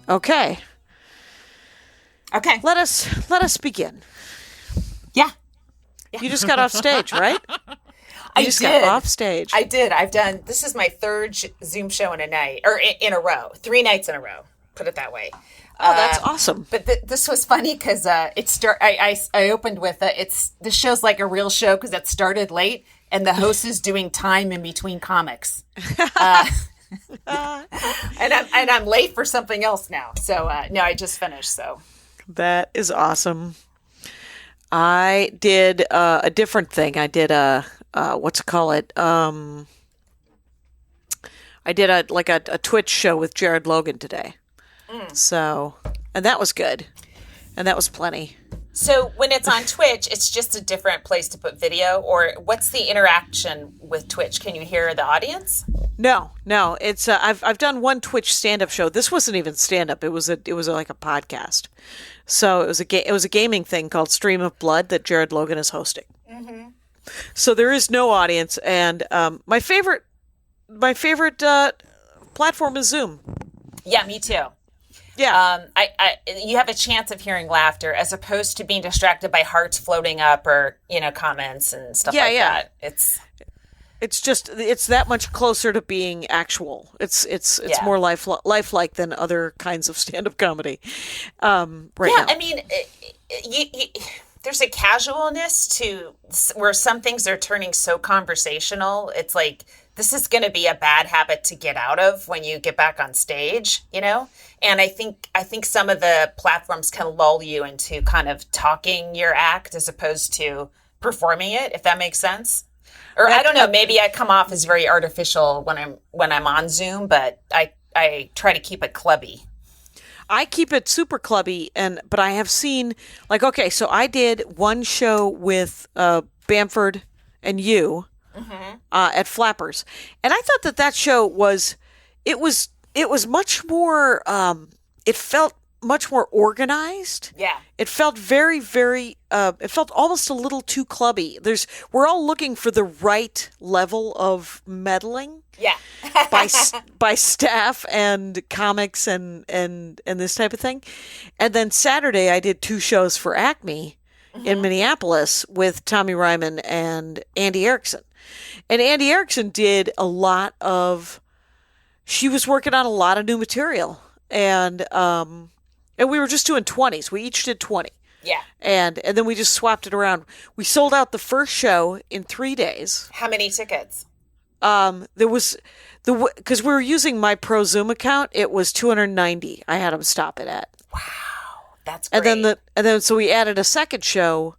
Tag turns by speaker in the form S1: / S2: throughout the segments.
S1: Okay.
S2: Okay.
S1: Let us begin.
S2: Yeah.
S1: You just got off stage, right?
S2: I
S1: just
S2: did.
S1: got off stage.
S2: I did. This is my third Zoom show in a night, or in a row. 3 nights in a row. Put it that way.
S1: Oh, that's awesome.
S2: But this was funny because I opened with this show's like a real show because it started late and the host is doing time in between comics. And I'm late for something else now. So no, I just finished. So
S1: that is awesome. I did a different thing. I did I did a Twitch show with Jared Logan today. So, and that was good. And that was plenty.
S2: So when it's on Twitch, it's just a different place to put video, or what's the interaction with Twitch? Can you hear the audience?
S1: No. It's I've done one Twitch stand-up show. This wasn't even stand-up. It was like a podcast. So it was a gaming thing called Stream of Blood that Jared Logan is hosting. Mm-hmm. So there is no audience, and my favorite platform is Zoom.
S2: Yeah, me too.
S1: Yeah.
S2: You have a chance of hearing laughter as opposed to being distracted by hearts floating up or, comments and stuff that.
S1: It's that much closer to being actual. It's more lifelike than other kinds of stand-up comedy. Now.
S2: I mean, there's a casualness to where some things are turning so conversational. It's like, this is going to be a bad habit to get out of when you get back on stage, And I think some of the platforms can lull you into kind of talking your act as opposed to performing it, if that makes sense. Or I don't know, maybe I come off as very artificial when I'm on Zoom, but I try to keep it clubby.
S1: I keep it super clubby, but I have seen so I did one show with Bamford and you. Mm-hmm. At Flappers, and I thought that show was much more. It felt much more organized.
S2: Yeah,
S1: it felt very, very. It felt almost a little too clubby. We're all looking for the right level of meddling.
S2: Yeah,
S1: by staff and comics and this type of thing, and then Saturday I did 2 shows for Acme in Minneapolis with Tommy Ryman and Andy Erickson. And Andy Erickson did she was working on a lot of new material. And we were just doing 20s. We each did 20.
S2: Yeah.
S1: And then we just swapped it around. We sold out the first show in 3 days.
S2: How many tickets?
S1: There was because we were using my Pro Zoom account, it was 290. I had them stop it at.
S2: Wow. That's great.
S1: And then so we added a second show,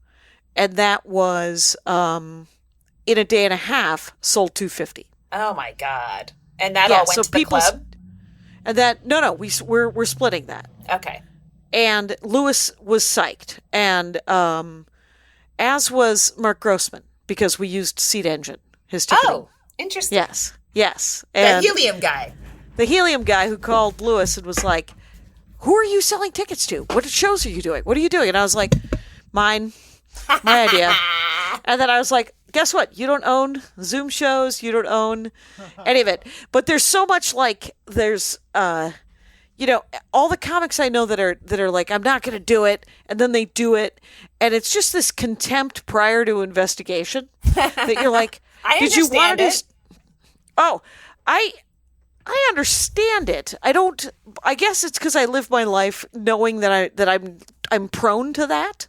S1: and that was in a day and a half sold 250.
S2: Oh my God. And that all went to the club?
S1: And that we're splitting that.
S2: Okay.
S1: And Lewis was psyched, and as was Mark Grossman, because we used Seat Engine, his ticketing.
S2: Oh, interesting.
S1: Yes.
S2: And the helium guy.
S1: The helium guy who called Lewis and was like, "Who are you selling tickets to? What shows are you doing? What are you doing?" And I was like, "My idea." And then I was like, "Guess what? You don't own Zoom shows. You don't own any of it." But there's so much there's all the comics I know that are like, "I'm not going to do it," and then they do it, and it's just this contempt prior to investigation that you're like,
S2: "Did you want to?"
S1: Oh, I understand it. I don't. I guess it's because I live my life knowing that I'm prone to that.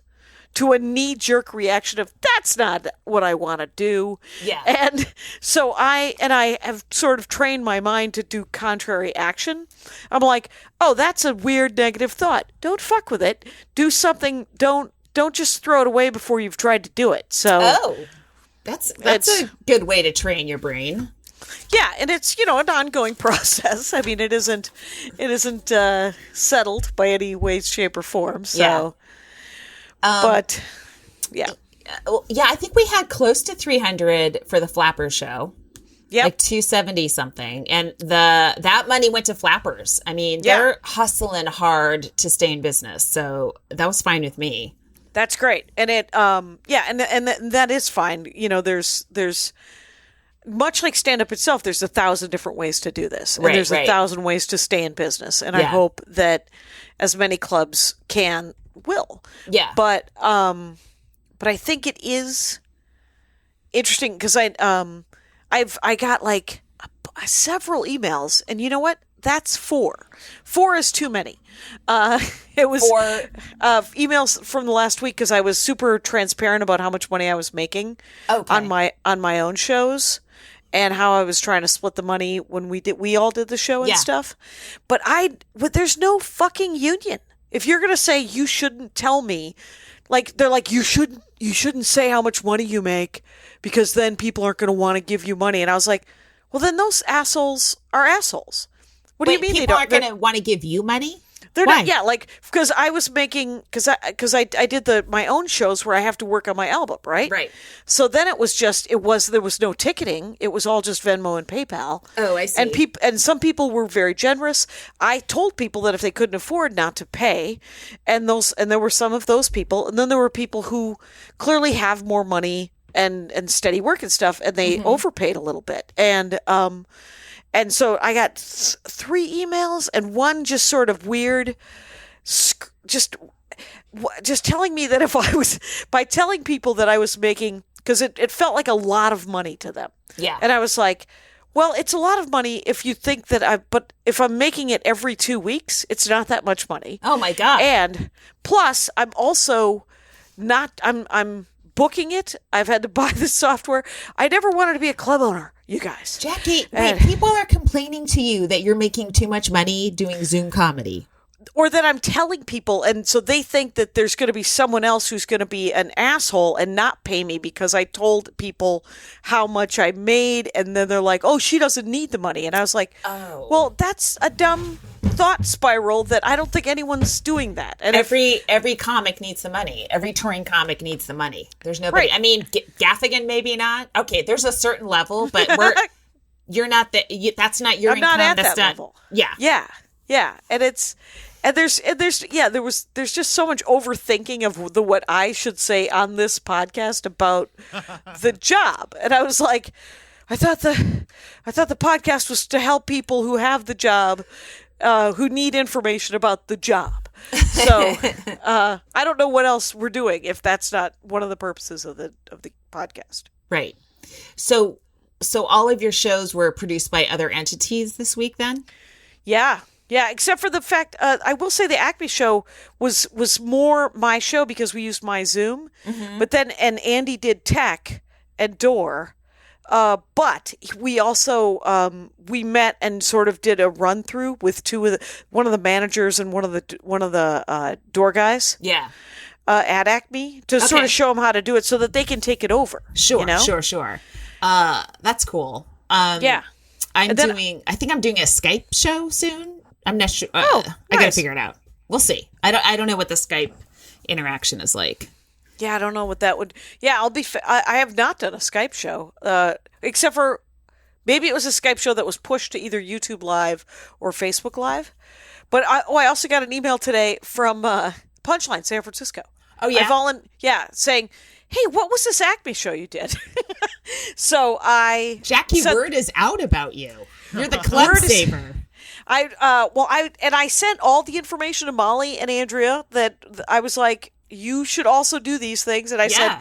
S1: To a knee-jerk reaction of, that's not what I want to do.
S2: Yeah.
S1: And so I have sort of trained my mind to do contrary action. I'm like, oh, that's a weird negative thought. Don't fuck with it. Do something. Don't just throw it away before you've tried to do it. So
S2: that's a good way to train your brain.
S1: Yeah, and it's, an ongoing process. I mean, it isn't settled by any way, shape, or form. So
S2: yeah.
S1: But, yeah.
S2: Yeah, I think we had close to 300 for the Flappers show.
S1: Yeah.
S2: Like 270 something. And that money went to Flappers. I mean, they're hustling hard to stay in business. So that was fine with me.
S1: That's great. And it, and that is fine. There's much like stand-up itself, there's 1,000 different ways to do this. And
S2: Right,
S1: there's
S2: right.
S1: 1,000 ways to stay in business. And I
S2: Yeah.
S1: hope that as many clubs will.
S2: Yeah.
S1: But I think it is interesting because I got like several emails, and you know what? That's 4. 4 is too many. It was
S2: 4
S1: emails from the last week because I was super transparent about how much money I was making on my own shows, and how I was trying to split the money when we all did the show and stuff. But there's no fucking union. If you're gonna say you shouldn't tell me, like they're like you shouldn't say how much money you make because then people aren't gonna want to give you money. And I was like, well, then those assholes are assholes. What do you mean
S2: people aren't going to want to give you money?
S1: They're
S2: Why?
S1: not. Yeah, like because I was making because I did my own shows where I have to work on my album, right?
S2: Right.
S1: So then there was no ticketing. It was all just Venmo and PayPal.
S2: Oh, I see.
S1: And some people were very generous. I told people that if they couldn't afford not to pay, and there were some of those people, and then there were people who clearly have more money and steady work and stuff, and they overpaid a little bit. And so I got 3 emails, and one just sort of weird, just telling me that by telling people that I was making, because it felt like a lot of money to them.
S2: Yeah.
S1: And I was like, well, it's a lot of money if you think that but if I'm making it every 2 weeks, it's not that much money.
S2: Oh my God.
S1: And plus, I'm also not, I'm booking it. I've had to buy the software. I never wanted to be a club owner, you guys.
S2: Jackie, wait, people are complaining to you that you're making too much money doing Zoom comedy.
S1: Or that I'm telling people, and so they think that there's going to be someone else who's going to be an asshole and not pay me because I told people how much I made, and then they're like, oh, she doesn't need the money. And I was like,
S2: oh,
S1: well, that's a dumb thought spiral that I don't think anyone's doing that. And
S2: every comic needs the money. Every touring comic needs the money. There's nobody.
S1: Right.
S2: I mean, Gaffigan maybe not. Okay, there's a certain level, but you're not that's not your
S1: I'm
S2: income.
S1: not at
S2: that's
S1: that level.
S2: Yeah.
S1: Yeah. And there's just so much overthinking of what I should say on this podcast about the job. And I was like, I thought the podcast was to help people who have the job, who need information about the job. So I don't know what else we're doing if that's not one of the purposes of the podcast.
S2: Right. So all of your shows were produced by other entities this week then?
S1: Yeah. Yeah, except for the fact, I will say the Acme show was more my show because we used my Zoom. Mm-hmm. But then, and Andy did tech and door. But we also, we met and sort of did a run through with one of the managers and one of the door guys.
S2: Yeah.
S1: At Acme to sort of show them how to do it so that they can take it over.
S2: Sure,
S1: you know?
S2: Sure. That's cool.
S1: Yeah.
S2: I think I'm doing a Skype show soon. I'm not sure.
S1: Nice.
S2: I gotta figure it out. We'll see. I don't know what the Skype interaction is like.
S1: Yeah, I don't know what that would. Yeah, I have not done a Skype show, except for maybe it was a Skype show that was pushed to either YouTube Live or Facebook Live. But I also got an email today from Punchline San Francisco.
S2: Oh yeah,
S1: saying, hey, what was this Acme show you did? So
S2: Jackie, word is out about you. You're the club saver.
S1: I sent all the information to Molly and Andrea that I was like, you should also do these things. And I said,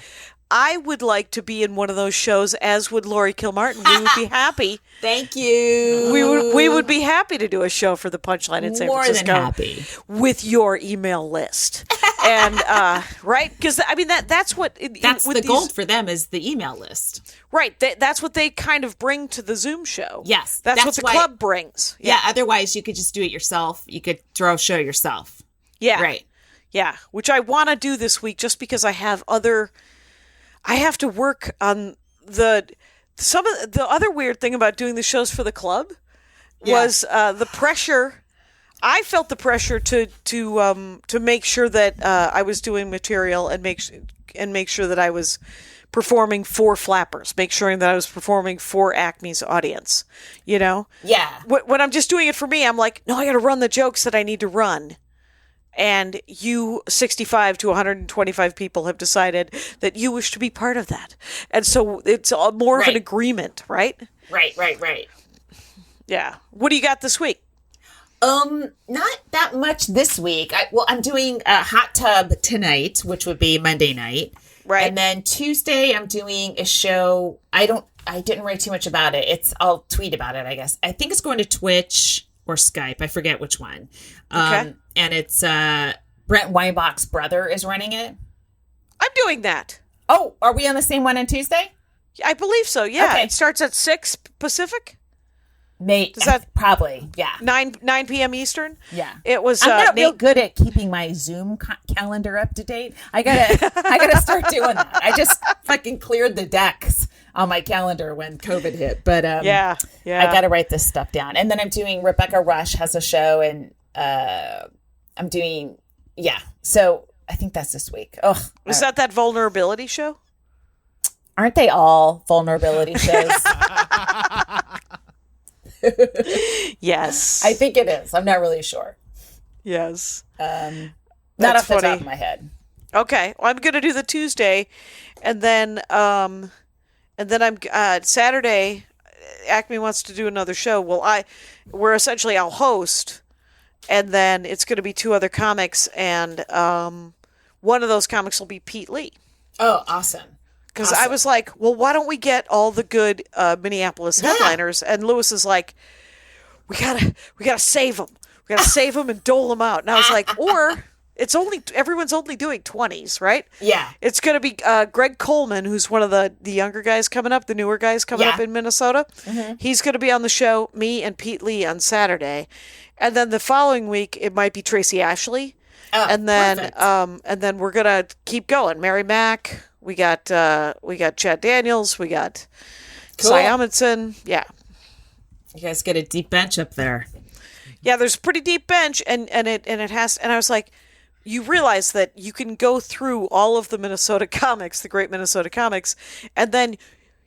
S1: I would like to be in one of those shows, as would Laurie Kilmartin. We would be happy.
S2: Thank you.
S1: We would be happy to do a show for the Punchline in San Francisco.
S2: More than happy.
S1: With your email list. And, right? Because, I mean, that's what...
S2: That's the gold for them is the email list.
S1: Right. That's what they kind of bring to the Zoom show.
S2: Yes.
S1: That's what the club brings.
S2: Yeah. Otherwise, you could just do it yourself. You could throw a show yourself.
S1: Yeah.
S2: Right.
S1: Yeah. Which I want to do this week just because I have I have to work on some of the other weird thing about doing the shows for the club was the pressure. I felt the pressure to make sure that I was doing material and make sure that I was performing for Flappers, make sure that I was performing for Acme's audience. You know?
S2: Yeah.
S1: When I'm just doing it for me, I'm like, no, I got to run the jokes that I need to run. and you 65 to 125 people have decided that you wish to be part of that. And so it's more of an agreement, right?
S2: Right.
S1: Yeah. What do you got this week?
S2: Not that much this week. I'm doing a hot tub tonight, which would be Monday night.
S1: Right.
S2: And then Tuesday I'm doing a show. I didn't write too much about it. I'll tweet about it, I guess. I think it's going to Twitch or Skype. I forget which one.
S1: Okay.
S2: And it's Brent Weinbach's brother is running it.
S1: I'm doing that.
S2: Oh, are we on the same one on Tuesday?
S1: I believe so. Yeah.
S2: Okay.
S1: It starts at 6 Pacific.
S2: Does that probably, yeah.
S1: 9 p.m. Eastern.
S2: Yeah.
S1: It was.
S2: I'm not real good at keeping my Zoom calendar up to date. I gotta start doing that. I just fucking cleared the decks on my calendar when COVID hit. But
S1: yeah.
S2: I gotta write this stuff down. And then I'm doing Rebecca Rush has a show, and I'm doing So I think that's this week. Oh,
S1: is that vulnerability show?
S2: Aren't they all vulnerability shows?
S1: Yes.
S2: I think it is. I'm not really sure.
S1: Yes.
S2: Not off the top of my head.
S1: Okay. Well, I'm going to do the Tuesday, and then I'm Saturday. Acme wants to do another show. Well, I'll host, and then it's going to be 2 other comics, and one of those comics will be Pete Lee.
S2: Oh, awesome.
S1: Because I was like, well, why don't we get all the good Minneapolis headliners? And Lewis is like, we gotta save them. We gotta save them and dole them out. And I was like, or everyone's only doing 20s, right?
S2: Yeah.
S1: It's gonna be Greg Coleman, who's one of the younger guys coming up, the newer guys coming up in Minnesota. Mm-hmm. He's gonna be on the show. Me and Pete Lee on Saturday, and then the following week it might be Tracy Ashley, and then we're gonna keep going. Mary Mack. We got Chad Daniels. We got Cy Amundsen. Yeah.
S2: You guys get a deep bench up there.
S1: Yeah, there's a pretty deep bench, and it has. And I was like, you realize that you can go through all of the Minnesota comics, the great Minnesota comics, and then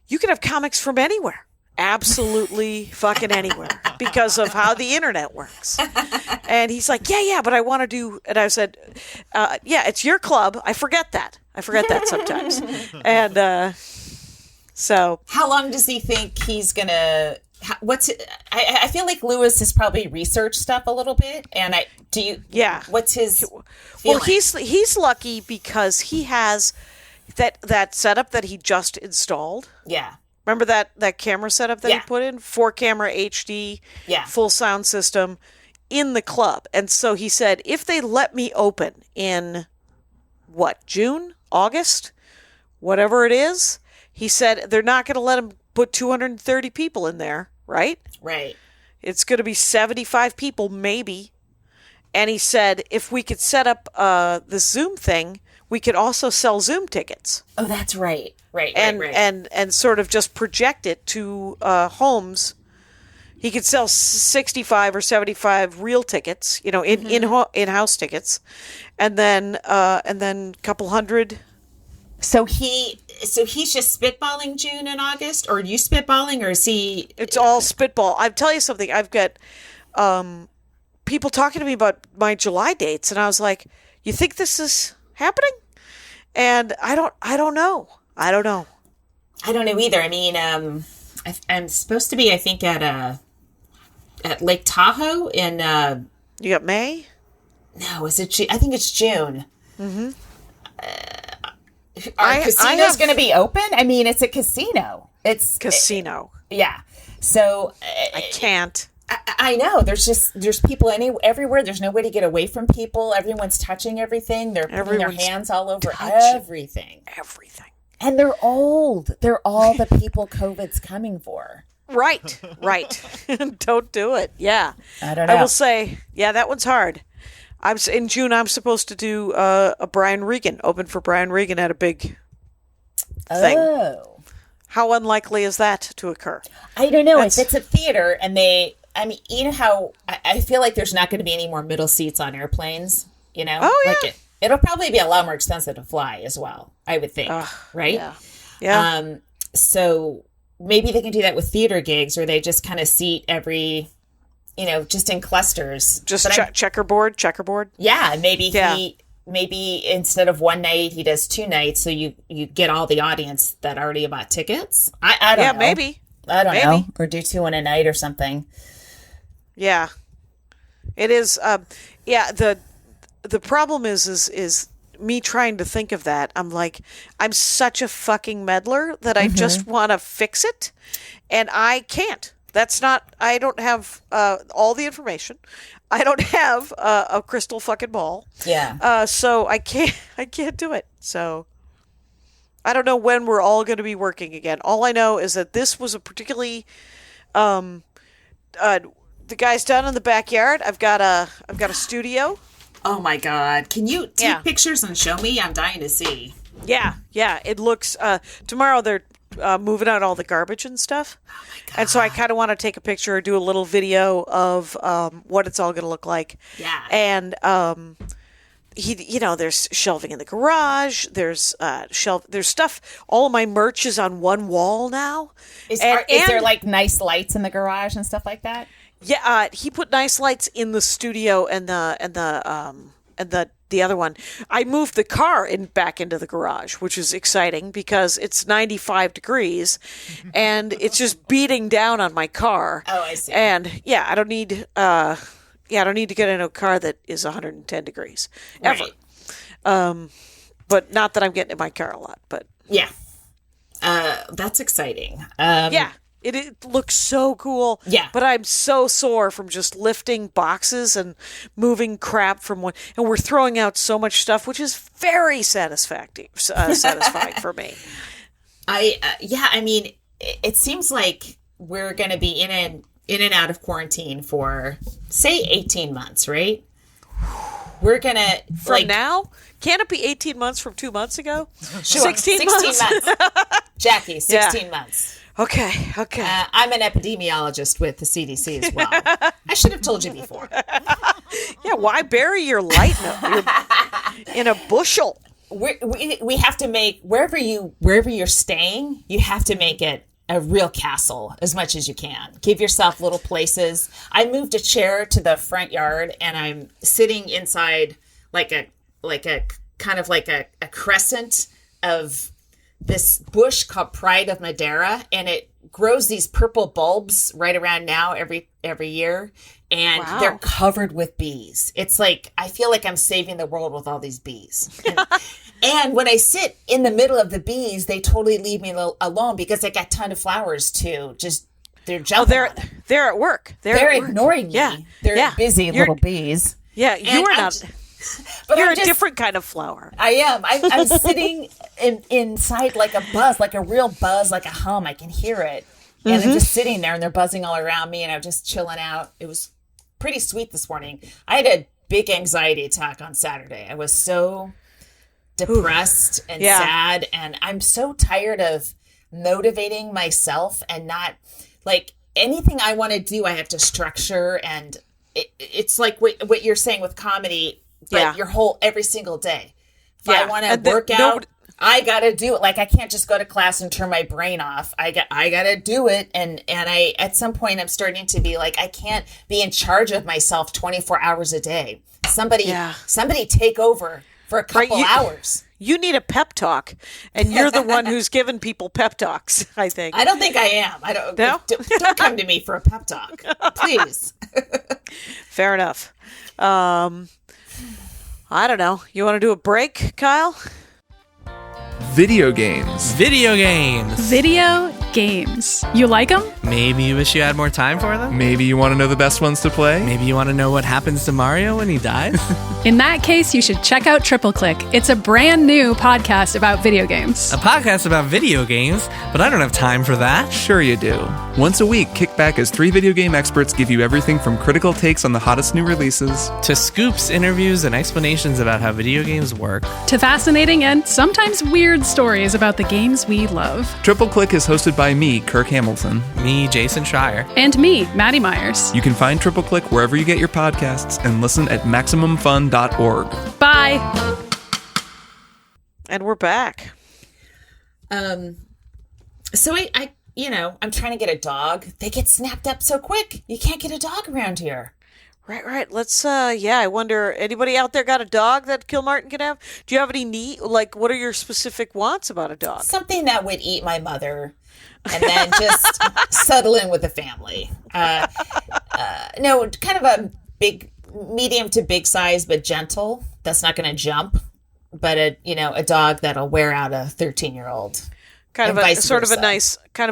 S1: you can have comics from anywhere. Absolutely fucking anywhere because of how the internet works. And he's like, yeah, but I want to do, and I said, it's your club. I forget that sometimes. And so. How
S2: long does he think he's going to, I feel like Lewis has probably researched stuff a little bit. And what's his feeling?
S1: Well, he's lucky because he has that setup that he just installed.
S2: Yeah.
S1: Remember that camera setup that he put in? 4-camera HD, full sound system in the club. And so he said, if they let me open in, June? August? Whatever it is, he said they're not going to let him put 230 people in there, right?
S2: Right.
S1: It's going to be 75 people, maybe. And he said, if we could set up this Zoom thing, we could also sell Zoom tickets.
S2: Oh, that's right. Right.
S1: And sort of just project it to homes. He could sell 65 or 75 real tickets, in-house tickets, and then a couple hundred.
S2: So he's just spitballing June and August, or are you spitballing, or is he?
S1: It's all spitball. I'll tell you something. I've got people talking to me about my July dates, and I was like, "You think this is happening?" And I don't know. I don't know
S2: either. I mean, I'm supposed to be, I think, at Lake Tahoe in.
S1: You got May?
S2: No, is it? I think it's June. Mm-hmm. Are casinos going to be open? I mean, it's a casino. It's
S1: casino.
S2: Yeah. So
S1: I can't.
S2: I know. There's people everywhere. There's no way to get away from people. Everyone's touching everything. They're putting their hands all over everything.
S1: Everything.
S2: And they're old. They're all the people COVID's coming for.
S1: Right. Don't do it. Yeah.
S2: I don't know.
S1: I will say, that one's hard. In June, I'm supposed to do a Brian Regan, open for Brian Regan at a big thing.
S2: Oh.
S1: How unlikely is that to occur?
S2: I don't know. If it's a theater and you know how I feel like there's not going to be any more middle seats on airplanes, you know?
S1: Oh, yeah.
S2: Like it'll probably be a lot more expensive to fly as well, I would think, right?
S1: Yeah.
S2: So maybe they can do that with theater gigs, or they just kind of seat every just in clusters.
S1: Just checkerboard.
S2: Yeah, maybe instead of one night, he does 2 nights, so you get all the audience that already bought tickets. I don't know.
S1: Maybe.
S2: I don't know. Or do 2 in a night or something.
S1: Yeah. It is. The problem is me trying to think of that. I'm like, I'm such a fucking meddler that I just want to fix it, and I can't. I don't have all the information. I don't have a crystal fucking ball.
S2: Yeah.
S1: So I can't do it. So I don't know when we're all going to be working again. All I know is that this was a particularly, the guys down in the backyard. I've got a studio.
S2: Oh my God. Can you take pictures and show me? I'm dying to see.
S1: Yeah. It looks, tomorrow they're moving out all the garbage and stuff.
S2: Oh my God.
S1: And so I kind of want to take a picture or do a little video of what it's all going to look like.
S2: Yeah.
S1: And there's shelving in the garage. There's there's stuff. All of my merch is on one wall now.
S2: Is there like nice lights in the garage and stuff like that?
S1: Yeah, he put nice lights in the studio and the other one. I moved the car back into the garage, which is exciting because it's 95 degrees and it's just beating down on my car.
S2: Oh, I see.
S1: And I don't need to get in a car that is 110 degrees ever. Right. But not that I'm getting in my car a lot, but
S2: yeah. That's exciting.
S1: It looks so cool.
S2: Yeah.
S1: But I'm so sore from just lifting boxes and moving crap from one. And we're throwing out so much stuff, which is very satisfying for me.
S2: I mean, it seems like we're going to be in and out of quarantine for, say, 18 months, right? We're going to...
S1: From now? Can't it be 18 months from 2 months ago?
S2: Sure. 16 months. Jackie, 16 months.
S1: Okay.
S2: I'm an epidemiologist with the CDC as well. I should have told you before.
S1: Yeah, why bury your light in a bushel?
S2: We have to make wherever you're staying, you have to make it a real castle as much as you can. Give yourself little places. I moved a chair to the front yard, and I'm sitting inside like a kind of like a crescent of this bush called Pride of Madeira, and it grows these purple bulbs right around now every year, and they're covered with bees. It's like I feel like I'm saving the world with all these bees. And when I sit in the middle of the bees, they totally leave me alone because I got a ton of flowers too. Just they're jumping.
S1: They're at work.
S2: They're ignoring me. Yeah. They're busy little bees.
S1: Yeah, you are not. But you're a different kind of flower.
S2: I am. I'm sitting inside like a buzz, like a real buzz, like a hum. I can hear it. And I'm just sitting there and they're buzzing all around me and I'm just chilling out. It was pretty sweet this morning. I had a big anxiety attack on Saturday. I was so depressed and sad. And I'm so tired of motivating myself and not like anything I want to do, I have to structure. And it's like what you're saying with comedy. But your whole every single day. If I want to work out, I got to do it. Like I can't just go to class and turn my brain off. I got to do it. And I at some point I'm starting to be like I can't be in charge of myself 24 hours a day. Somebody take over for a couple hours.
S1: You need a pep talk, and you're the one who's given people pep talks. I think.
S2: I don't think I am. I don't. No? Don't come to me for a pep talk, please.
S1: Fair enough. I don't know. You want to do a break, Kyle?
S3: Video games.
S4: Video games.
S5: Video games. You like them?
S4: Maybe you wish you had more time for them?
S3: Maybe you want to know the best ones to play?
S4: Maybe you want to know what happens to Mario when he dies?
S5: In that case, you should check out Triple Click. It's a brand new podcast about video games.
S4: A podcast about video games? But I don't have time for that.
S3: Sure you do. Once a week, kick back as 3 video game experts give you everything from critical takes on the hottest new releases
S4: to scoops, interviews, and explanations about how video games work,
S5: to fascinating and sometimes weird stories about the games we love.
S3: Triple Click is hosted by me, Kirk Hamilton.
S4: Me, Jason Schreier.
S5: And me, Maddie Myers.
S3: You can find Triple Click wherever you get your podcasts and listen at MaximumFun.org.
S5: Bye!
S1: And we're back.
S2: So I I'm trying to get a dog. They get snapped up so quick. You can't get a dog around here.
S1: Right. Let's, I wonder, anybody out there got a dog that Kilmartin can have? Do you have any what are your specific wants about a dog?
S2: Something that would eat my mother and then just settle in with the family. No, kind of a medium to big size, but gentle. That's not going to jump. But a dog that'll wear out a 13-year-old.
S1: Kind of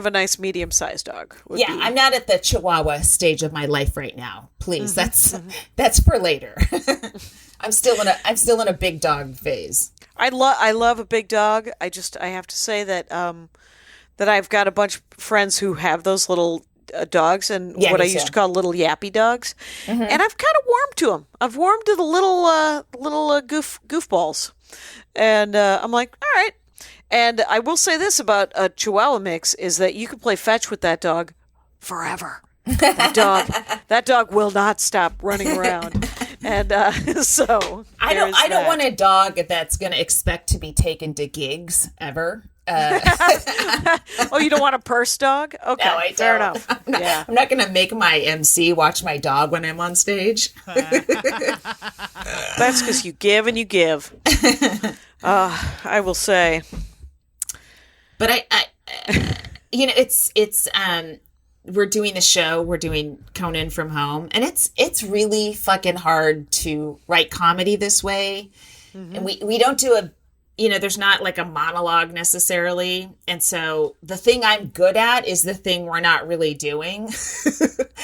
S1: a nice medium-sized dog.
S2: I'm not at the Chihuahua stage of my life right now. Please, that's for later. I'm still in a big dog phase.
S1: I love a big dog. I have to say that that I've got a bunch of friends who have those little dogs and what I used to call little yappy dogs, and I've kind of warmed to them. I've warmed to the little goofballs, and I'm like, all right. And I will say this about a Chihuahua mix is that you can play fetch with that dog forever. That dog will not stop running around. And so
S2: I don't want a dog that's going to expect to be taken to gigs ever.
S1: Oh, you don't want a purse dog? Okay,
S2: no, I don't.
S1: Fair enough.
S2: I'm not going to make my MC watch my dog when I'm on stage.
S1: That's because you give and you give. I will say.
S2: But I it's we're doing the show. We're doing Conan from home, and it's really fucking hard to write comedy this way. Mm-hmm. And we don't do there's not like a monologue necessarily. And so the thing I'm good at is the thing we're not really doing.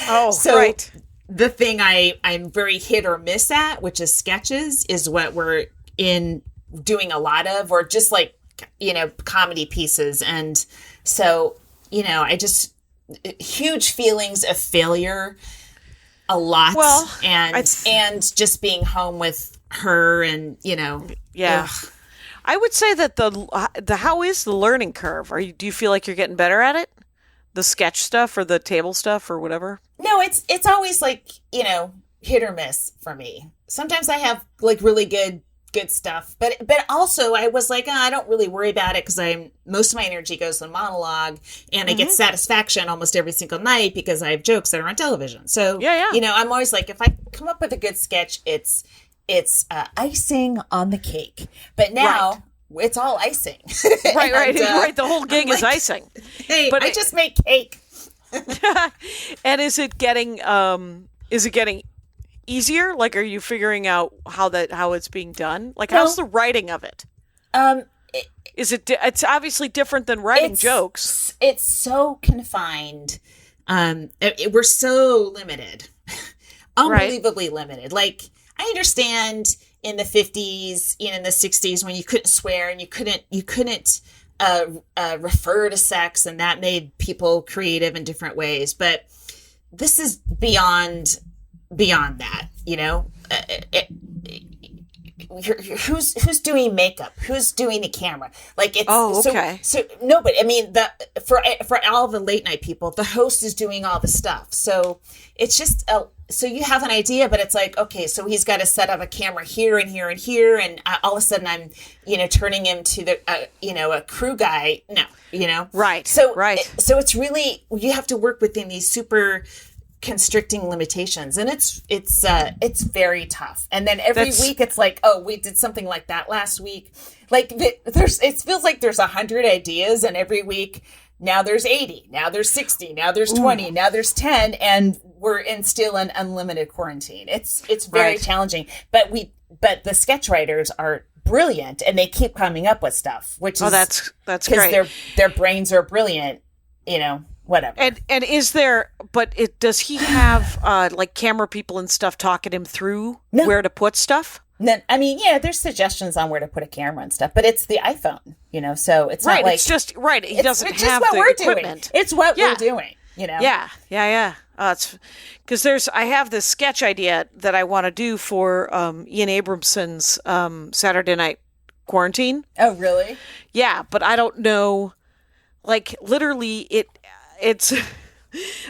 S1: Oh,
S2: so
S1: right.
S2: The thing I'm very hit or miss at, which is sketches, is what we're doing a lot of, or just like, comedy pieces. And so, I just huge feelings of failure a lot. Well, and just being home with her and,
S1: yeah. Ugh. I would say that the how is the learning curve? Do you feel like you're getting better at it? The sketch stuff or the table stuff or whatever?
S2: No, it's always like, hit or miss for me. Sometimes I have like really good stuff, but also I was like, I don't really worry about it because most of my energy goes to monologue, and I get satisfaction almost every single night because I have jokes that are on television. So
S1: yeah.
S2: I'm always like, if I come up with a good sketch, it's icing on the cake. But now it's all icing.
S1: Right. Right. The whole gig is icing.
S2: Hey, but I just make cake.
S1: And is it getting easier? Like, are you figuring out how it's being done? Like, how's the writing of it? It's obviously different than writing jokes.
S2: It's so confined. We're so limited, unbelievably limited. Like, I understand in the 50s, in the 60s, when you couldn't swear and you couldn't refer to sex, and that made people creative in different ways. But this is beyond that, who's doing makeup, who's doing the camera, like it's okay. So nobody. I mean, for all the late night people, the host is doing all the stuff. So it's just so you have an idea, but it's like, okay, so he's got to set up a camera here and here and here, and all of a sudden I'm turning him to the a crew guy. No,
S1: right.
S2: So it's really, you have to work within these super constricting limitations, and it's very tough. And then every week it's like, oh, we did something like that last week. Like it feels like there's 100 ideas, and every week now there's 80, now there's 60, now there's 20, now there's 10, and we're still in unlimited quarantine. It's very challenging, but the sketch writers are brilliant, and they keep coming up with stuff, which is
S1: that's great,
S2: because their brains are brilliant, whatever.
S1: And is there, does he have like camera people and stuff talking him through where to put stuff?
S2: Then, I mean, yeah, there's suggestions on where to put a camera and stuff, but it's the iPhone, so it's not like,
S1: it's just He doesn't have
S2: just what
S1: the
S2: we're
S1: equipment.
S2: Doing. It's what we're doing,
S1: Yeah. It's because I have this sketch idea that I want to do for Ian Abramson's Saturday Night Quarantine.
S2: Oh, really?
S1: Yeah, but I don't know. Like, literally, it's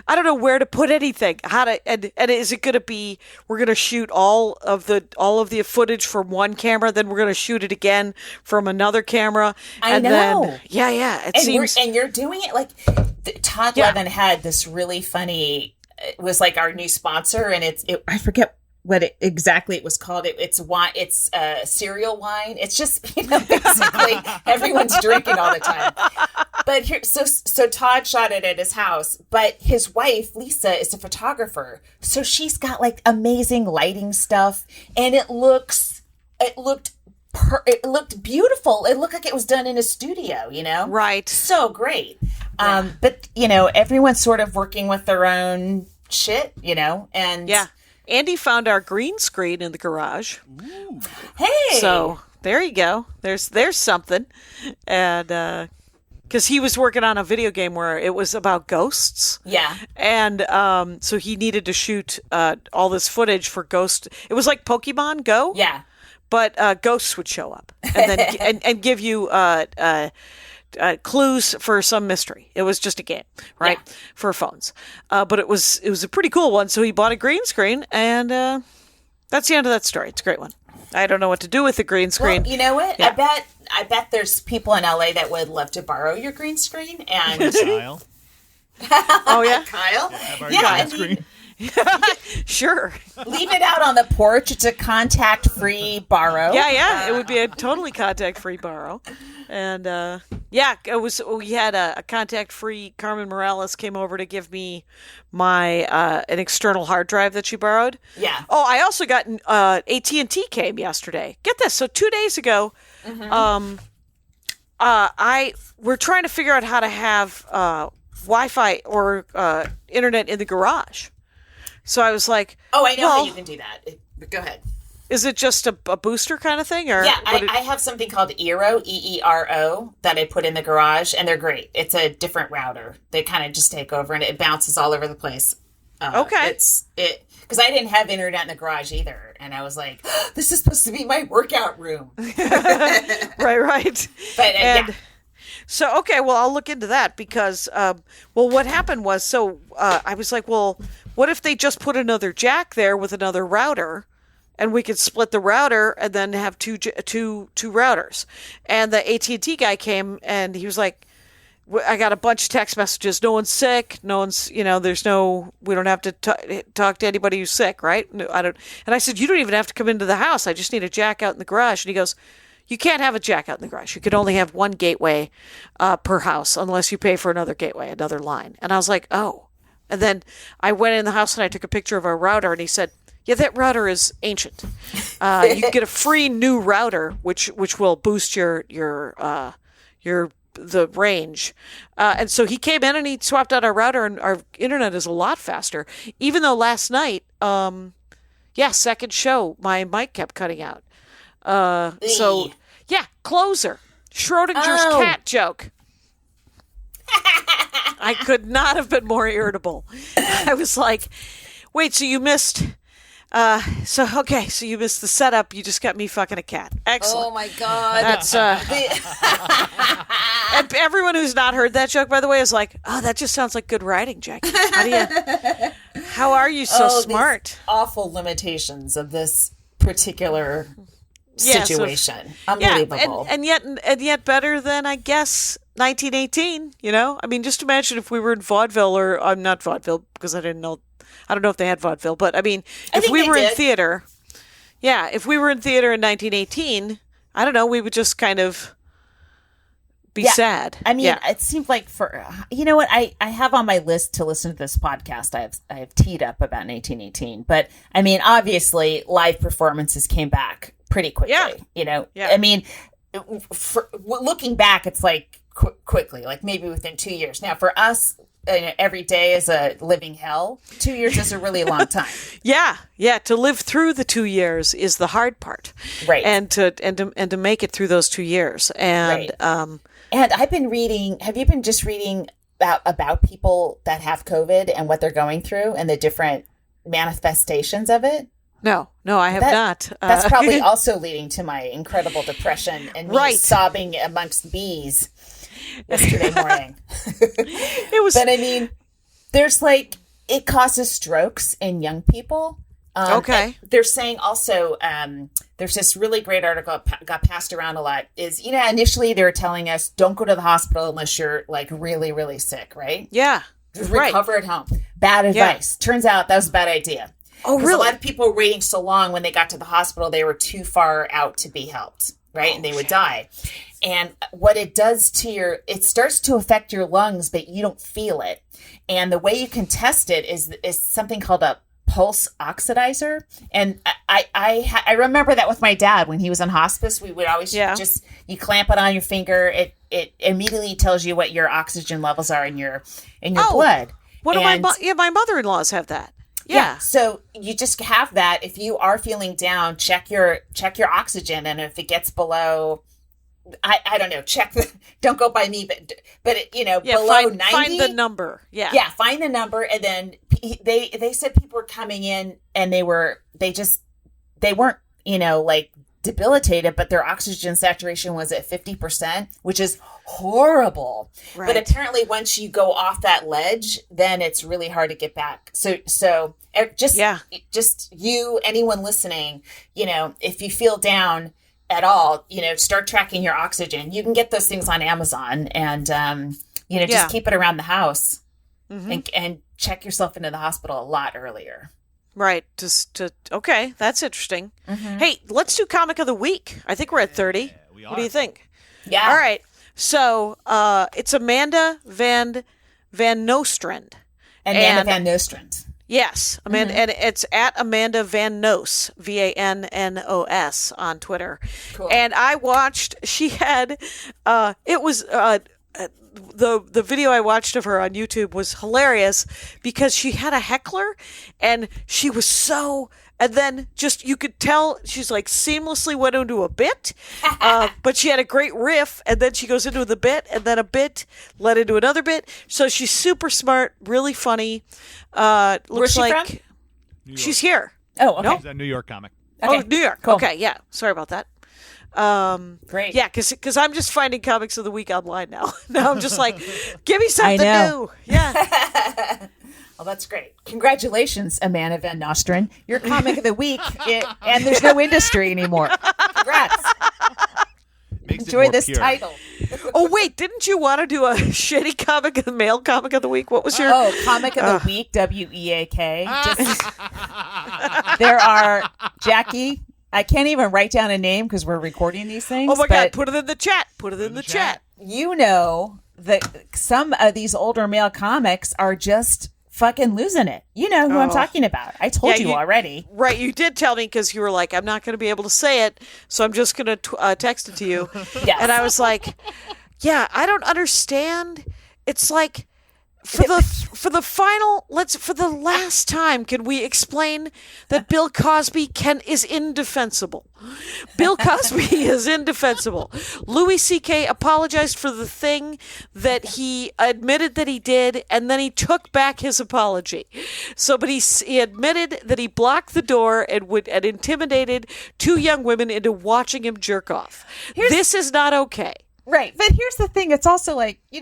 S1: I don't know where to put anything. How to and is it going to be? We're going to shoot all of the footage from one camera, then we're going to shoot it again from another camera.
S2: I
S1: and
S2: know.
S1: Then, yeah. It seems.
S2: And you're doing it like Todd Levin had this really funny. It was like our new sponsor, and I forget what exactly it was called. It's wine. It's cereal wine. It's just basically everyone's drinking all the time. But here, so Todd shot it at his house, but his wife Lisa is a photographer, so she's got like amazing lighting stuff, and it looked beautiful. It looked like it was done in a studio,
S1: Right.
S2: So great. But everyone's sort of working with their own shit, and
S1: Yeah. Andy found our green screen in the garage.
S2: Ooh. Hey.
S1: So there you go. There's something. And because he was working on a video game where it was about ghosts.
S2: Yeah.
S1: And so he needed to shoot all this footage for Ghost. It was like Pokemon Go.
S2: Yeah.
S1: But ghosts would show up and then and give you clues for some mystery. It was just a game, right? Yeah. For phones. But it was a pretty cool one. So he bought a green screen, and that's the end of that story. It's a great one. I don't know what to do with the green screen.
S2: Well, you know what?
S1: Yeah.
S2: I bet there's people in LA that would love to borrow your green screen. And
S4: Kyle.
S1: Oh yeah,
S2: Kyle.
S4: Yeah, screen.
S1: Sure.
S2: Leave it out on the porch. It's a contact-free borrow.
S1: Yeah. It would be a totally contact-free borrow. And it was. We had a contact-free. Carmen Morales came over to give me my an external hard drive that she borrowed.
S2: Yeah.
S1: Oh, I also got AT&T came yesterday. Get this. So 2 days ago, we're trying to figure out how to have Wi-Fi or internet in the garage. So I was like,
S2: "Oh, I know how you can do that." Go ahead.
S1: Is it just a booster kind of thing, or
S2: yeah? I have something called Eero, EERO, that I put in the garage, and they're great. It's a different router. They kind of just take over, and it bounces all over the place.
S1: Okay.
S2: Because I didn't have internet in the garage either, and I was like, "This is supposed to be my workout room."
S1: Right.
S2: But yeah.
S1: So, okay, well, I'll look into that because, what happened was, I was like, well, what if they just put another jack there with another router, and we could split the router and then have two routers? And the AT&T guy came, and he was like, I got a bunch of text messages. No one's sick. No one's, we don't have to talk to anybody who's sick, right? No, I don't. And I said, you don't even have to come into the house. I just need a jack out in the garage. And he goes, you can't have a jack out in the garage. You can only have one gateway per house unless you pay for another gateway, another line. And I was like, oh. And then I went in the house and I took a picture of our router, and he said, yeah, that router is ancient. You can get a free new router, which will boost the range. And so he came in and he swapped out our router, and our internet is a lot faster. Even though last night, second show, my mic kept cutting out. So, yeah, closer. Schrodinger's cat joke. I could not have been more irritable. I was like, wait, so you missed... so you missed the setup. You just got me fucking a cat. Excellent.
S2: Oh my God.
S1: That's and everyone who's not heard that joke, by the way, is like, oh, that just sounds like good writing, Jackie. How are you so smart?
S2: These awful limitations of this particular situation. Unbelievable.
S1: And yet better than, I guess, 1918, I mean, just imagine if we were in vaudeville, or I'm not vaudeville because I don't know if they had vaudeville, but I mean, if we were in theater, if we were in theater in 1918, I don't know, we would just kind of be sad.
S2: I mean, it seemed like what I have on my list to listen to this podcast, I have teed up about 1918, but I mean, obviously live performances came back pretty quickly, I mean, looking back, it's like quickly, like maybe within 2 years. Now for us, every day is a living hell. 2 years is a really long time.
S1: Yeah. To live through the 2 years is the hard part,
S2: right?
S1: And to make it through those 2 years. And
S2: right. And I've been reading. Have you been just reading about people that have COVID and what they're going through and the different manifestations of it?
S1: No, I have not.
S2: That's probably also leading to my incredible depression and me sobbing amongst bees yesterday morning.
S1: It was,
S2: but I mean, There's like, it causes strokes in young people.
S1: Okay.
S2: They're saying also, there's this really great article got passed around a lot is, initially they were telling us don't go to the hospital unless you're like really, really sick, right?
S1: Yeah.
S2: Just recover at home. Bad advice.
S1: Yeah.
S2: Turns out that was a bad idea.
S1: Oh, really?
S2: A lot of people were waiting so long when they got to the hospital, they were too far out to be helped, right? And they would die. And what it does to it starts to affect your lungs, but you don't feel it. And the way you can test it is something called a pulse oxidizer. And I remember that with my dad when he was on hospice. We would always you clamp it on your finger. It immediately tells you what your oxygen levels are in your blood.
S1: One of my mother-in-laws have that. Yeah.
S2: So you just have that. If you are feeling down, check your oxygen, and if it gets below, I don't know, don't go by me, but below 90.
S1: Find the number. Yeah.
S2: Yeah. Find the number. And then they said people were coming in and they weren't, like debilitated, but their oxygen saturation was at 50%, which is horrible. Right. But apparently once you go off that ledge, then it's really hard to get back. So just anyone listening, if you feel down at all, start tracking your oxygen. You can get those things on Amazon and, just keep it around the house and check yourself into the hospital a lot earlier.
S1: Right. Okay. That's interesting. Hey, let's do comic of the week. I think we're at 30. What do you think?
S2: Yeah.
S1: All right. So, it's Amanda Van Nostrand.
S2: Amanda Van Nostrand.
S1: Yes, Amanda, and it's at Amanda Van Nos, VANNOS on Twitter. Cool. And I watched. She had. It was the video I watched of her on YouTube was hilarious because she had a heckler, and she was so. And then you could tell she's like seamlessly went into a bit, but she had a great riff, and then she goes into the bit, and then a bit led into another bit. So she's super smart, really funny. Looks
S2: Where's she
S1: like
S2: from?
S1: She's here.
S2: Oh, okay.
S1: No?
S6: She's a New York comic.
S2: Okay.
S1: Oh, New York.
S2: Cool.
S1: Okay, yeah. Sorry about that.
S2: Great.
S1: Yeah, because I'm just finding comics of the week online now. Now I'm just like, give me something new. Yeah.
S2: Well, that's great. Congratulations, Amanda Van Nostrand. You're comic of the week, and there's no industry anymore. Congrats. Enjoy this title.
S1: Oh, wait, didn't you want to do a shitty male comic of the week? What was your...
S2: comic of the week, WEAK. There are, Jackie, I can't even write down a name because we're recording these things.
S1: Oh, my God, put it in the chat. Put it in the chat.
S2: You know that some of these older male comics are just fucking losing it. You know who I'm talking about. I told you already.
S1: Right, you did tell me because you were like, I'm not going to be able to say it, so I'm just going to text it to you.
S2: Yes.
S1: And I was like, yeah, I don't understand. It's like, for the last time, can we explain that Bill Cosby is indefensible? Bill Cosby is indefensible. Louis C.K. apologized for the thing that he admitted that he did, and then he took back his apology. So, but he admitted that he blocked the door and intimidated two young women into watching him jerk off. This is not okay.
S2: Right. But here's the thing. It's also like, we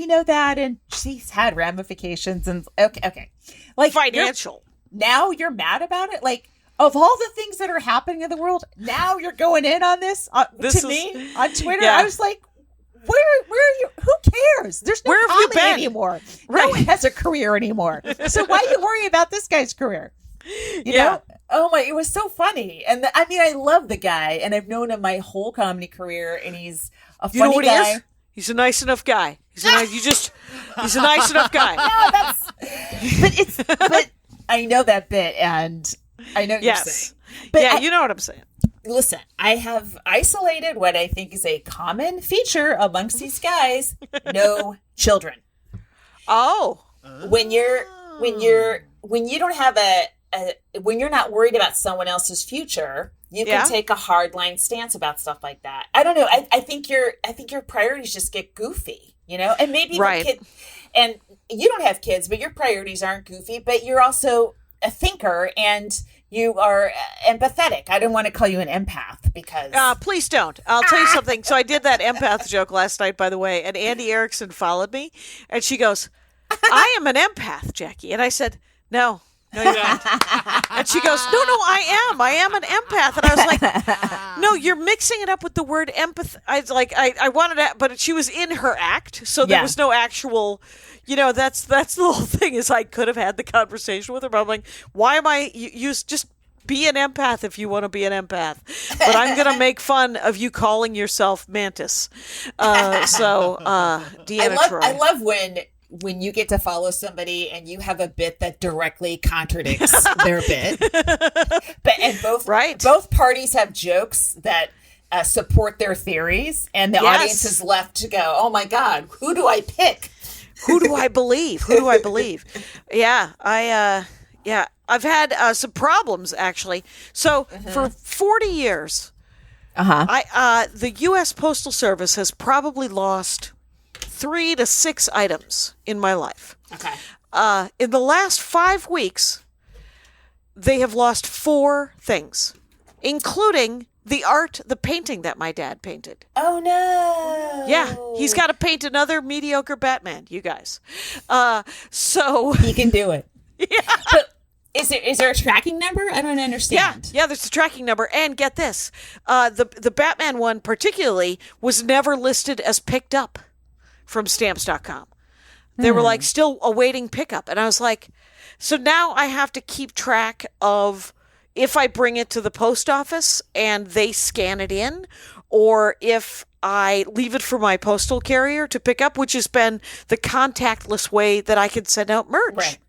S2: know that, and she's had ramifications, and okay. Like
S1: financial.
S2: Now you're mad about it? Like, of all the things that are happening in the world, now you're going in on this to me on Twitter. Yeah. I was like, where are you? Who cares? There's no comedy anymore. Right. No one has a career anymore. So why are you worrying about this guy's career? You know? Oh my, it was so funny. And I love the guy, and I've known him my whole comedy career, and he's a funny guy. You know what he is?
S1: He's a nice enough guy. He's a nice enough guy.
S2: No, but I know that bit, and I know what you're saying. But
S1: you know what I'm saying.
S2: Listen, I have isolated what I think is a common feature amongst these guys: no children.
S1: Oh,
S2: when you don't have when you're not worried about someone else's future, you can take a hardline stance about stuff like that. I don't know. I think your priorities just get goofy, and maybe
S1: right.
S2: Kid, and you don't have kids, but your priorities aren't goofy, but you're also a thinker and you are empathetic. I don't want to call you an empath because...
S1: please don't. I'll tell you something. So I did that empath joke last night, by the way, and Andy Erickson followed me, and she goes, I am an empath, Jackie. And I said, no, you're not. And she goes, no, I am an empath. And I was like, no, you're mixing it up with the word empath. I wanted to, but she was in her act. So there was no actual, that's the whole thing is I could have had the conversation with her, but I'm like, why am you just be an empath if you want to be an empath. But I'm going to make fun of you calling yourself Mantis. Deanna Troy.
S2: I love when you get to follow somebody and you have a bit that directly contradicts their bit. Both parties have jokes that support their theories, and the audience is left to go, oh my God, who do I pick?
S1: Who do I believe? Yeah, I've had some problems, actually. So for 40 years, the U.S. Postal Service has probably lost 3 to 6 items in my life.
S2: Okay.
S1: In the last 5 weeks, they have lost 4 things, including the painting that my dad painted.
S2: Oh, no.
S1: Yeah, he's got to paint another mediocre Batman, you guys. So
S2: he can do it.
S1: Yeah.
S2: But is there a tracking number? I don't understand.
S1: Yeah, there's a tracking number. And get this, the Batman one particularly was never listed as picked up from Stamps.com. They were like still awaiting pickup. And I was like, so now I have to keep track of if I bring it to the post office and they scan it in, or if I leave it for my postal carrier to pick up, which has been the contactless way that I can send out merch.
S2: Right.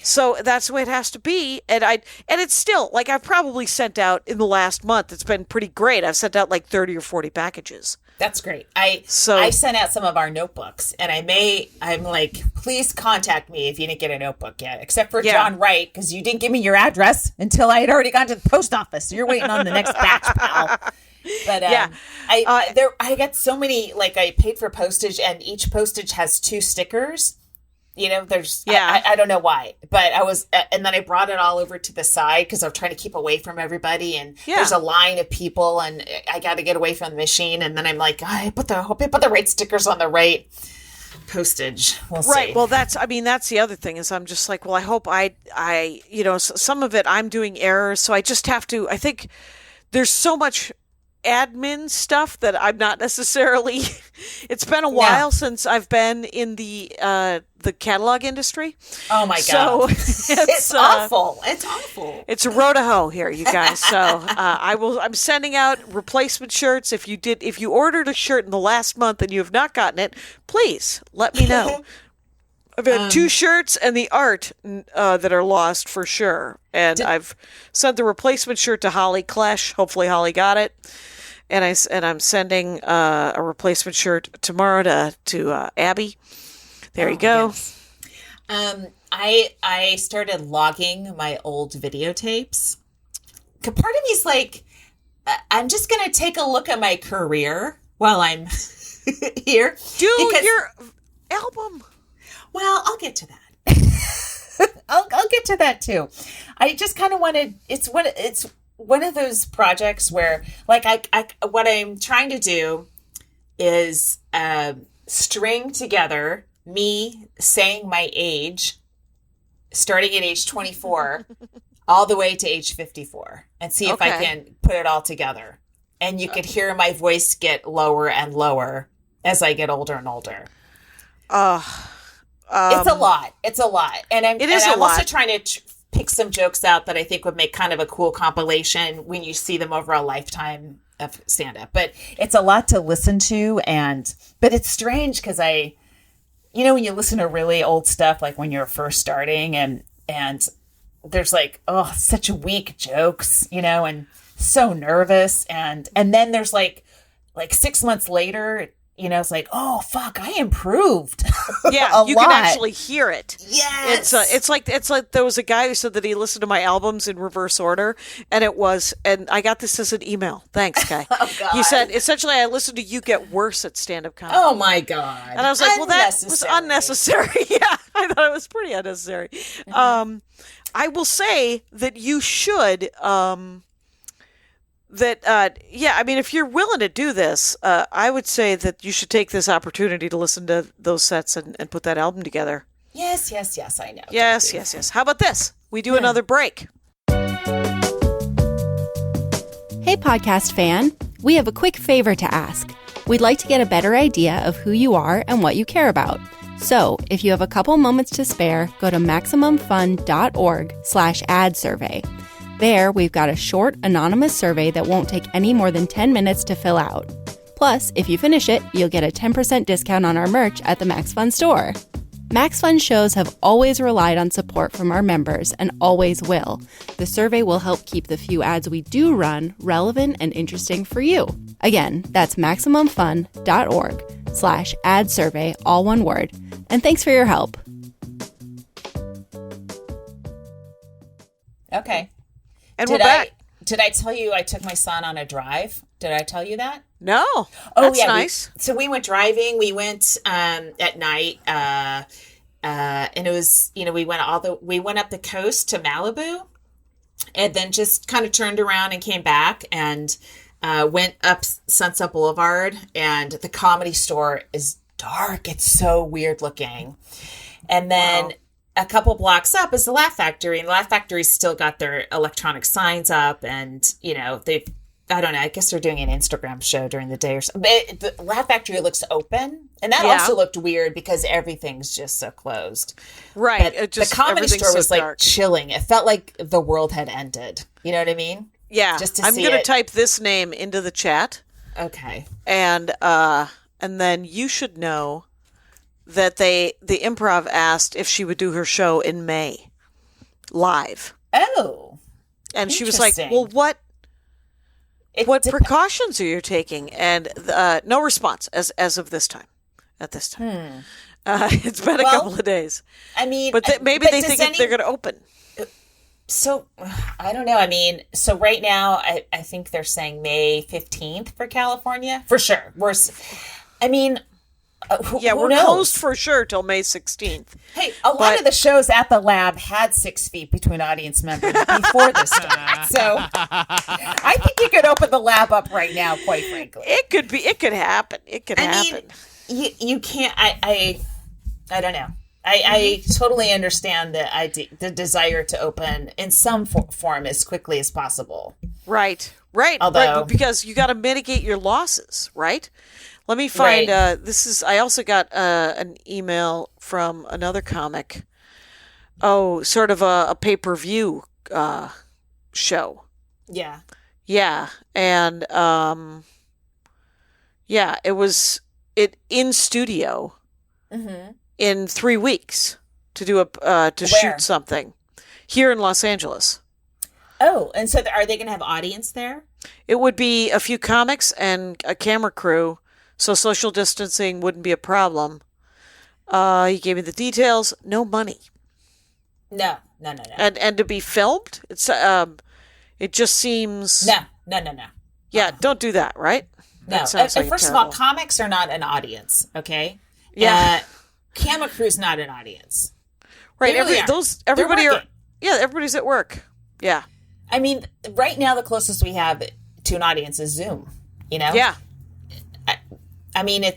S1: So that's the way it has to be. And it's still, like, I've probably sent out in the last month, it's been pretty great. I've sent out like 30 or 40 packages.
S2: That's great. I sent out some of our notebooks, and I'm like, please contact me if you didn't get a notebook yet, except for John Wright, because you didn't give me your address until I had already gone to the post office. So you're waiting on the next batch, pal. But I got so many, like, I paid for postage, and each postage has 2 stickers. I don't know why, but and then I brought it all over to the side because I'm trying to keep away from everybody, and there's a line of people, and I got to get away from the machine. And then I'm like, I hope I put the right stickers on the right postage. We'll see.
S1: Well, that's the other thing is I'm just like, well, I hope some of it I'm doing errors. So I just have to, I think there's so much admin stuff that I'm not necessarily, it's been a while since I've been in the catalog industry.
S2: Oh my God. So it's awful. It's awful.
S1: It's a road to hoe here, you guys. So I'm sending out replacement shirts. If you ordered a shirt in the last month and you have not gotten it, please let me know. I've had 2 shirts and the art that are lost for sure. And I've sent the replacement shirt to Holly Klesch. Hopefully Holly got it. And I'm sending a replacement shirt tomorrow to Abby. There you go.
S2: Yes. I started logging my old videotapes. Part of me's like, I'm just going to take a look at my career while I'm here.
S1: Do your album.
S2: Well, I'll get to that. I'll get to that too. I just kind of wanted. It's one of those projects where, like, what I'm trying to do is string together me saying my age, starting at age 24, all the way to age 54, and see if I can put it all together. And you could hear my voice get lower and lower as I get older and older. It's a lot. It's a lot. And I'm also trying to pick some jokes out that I think would make kind of a cool compilation when you see them over a lifetime of stand-up. But it's a lot to listen to. But it's strange because when you listen to really old stuff, like when you're first starting and there's like, such weak jokes, and so nervous. And then there's like 6 months later, it's like, oh fuck, I improved.
S1: Yeah, you can actually hear it.
S2: Yes,
S1: it's like there was a guy who said that he listened to my albums in reverse order, and I got this as an email. Thanks, guy.
S2: Oh God.
S1: He said essentially, I listened to you get worse at stand-up comedy.
S2: Oh my God.
S1: And I was like, well, that was unnecessary. Yeah, I thought it was pretty unnecessary. Mm-hmm. I will say that you should. If you're willing to do this, I would say that you should take this opportunity to listen to those sets and put that album together.
S2: Yes, I know.
S1: Yes. How about this? We do another break.
S6: Hey, podcast fan. We have a quick favor to ask. We'd like to get a better idea of who you are and what you care about. So, if you have a couple moments to spare, go to MaximumFun.org/ad survey. There, we've got a short, anonymous survey that won't take any more than 10 minutes to fill out. Plus, if you finish it, you'll get a 10% discount on our merch at the Max Fun store. Max Fun shows have always relied on support from our members and always will. The survey will help keep the few ads we do run relevant and interesting for you. Again, that's MaximumFun.org/ad survey, all one word. And thanks for your help.
S2: Okay.
S1: And we're back.
S2: Did I tell you I took my son on a drive? Did I tell you that?
S1: No.
S2: Oh,
S1: That's
S2: yeah.
S1: nice.
S2: So we went driving. We went at night, and it was, we went up the coast to Malibu, and then just kind of turned around and came back and went up Sunset Boulevard, and the Comedy Store is dark. It's so weird looking. And then a couple blocks up is the Laugh Factory, and the Laugh Factory's still got their electronic signs up, and I don't know, I guess they're doing an Instagram show during the day or something. But the Laugh Factory looks open, and that also looked weird because everything's just so closed.
S1: Right.
S2: But the Comedy Store was like chilling. It felt like the world had ended. You know what I mean?
S1: Yeah.
S2: Just to
S1: I'm going to type this name into the chat.
S2: Okay.
S1: And then you should know that the Improv asked if she would do her show in May live.
S2: Oh.
S1: And she was like, well, what precautions are you taking? And no response as of this time. At this time. It's been a couple of days.
S2: I mean,
S1: but maybe they think they're going to open.
S2: So, I don't know. I mean, so right now, I think they're saying May 15th for California. For sure. We're
S1: closed for sure till May 16th.
S2: Hey, a lot of the shows at the lab had 6 feet between audience members before this started. So I think you could open the lab up right now, quite frankly.
S1: It could happen. I mean,
S2: you can't, I don't know. I totally understand the desire to open in some form as quickly as possible.
S1: Right. Because you got to mitigate your losses, right? Let me find, I also got an email from another comic. Oh, sort of a pay-per-view show.
S2: Yeah.
S1: Yeah. And, it was in studio in 3 weeks to do shoot something here in Los Angeles.
S2: Oh, and so are they going to have audience there?
S1: It would be a few comics and a camera crew. So social distancing wouldn't be a problem. He gave me the details. No money.
S2: No.
S1: And to be filmed, it's it just seems.
S2: No.
S1: Yeah, don't do that, right?
S2: No. First of all, comics are not an audience. Okay.
S1: Yeah.
S2: Camera crew's not an audience.
S1: Right. Everybody's at work. Yeah.
S2: I mean, right now the closest we have to an audience is Zoom.
S1: Yeah.
S2: I mean, I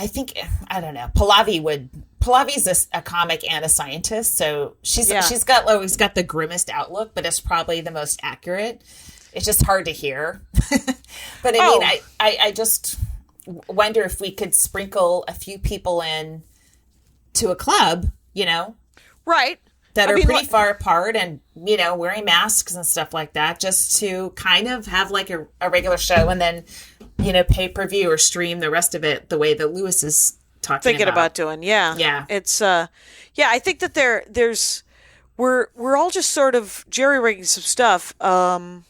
S2: think, I don't know. Pallavi's a comic and a scientist, so she's always got the grimmest outlook, but it's probably the most accurate. It's just hard to hear. But I just wonder if we could sprinkle a few people in to a club,
S1: right.
S2: That are pretty far apart and, wearing masks and stuff like that, just to kind of have like a regular show and then, pay-per-view or stream the rest of it the way that Lewis is thinking
S1: about doing. Yeah.
S2: Yeah.
S1: It's, I think that we're all just sort of jerry-rigging some stuff. Clubs,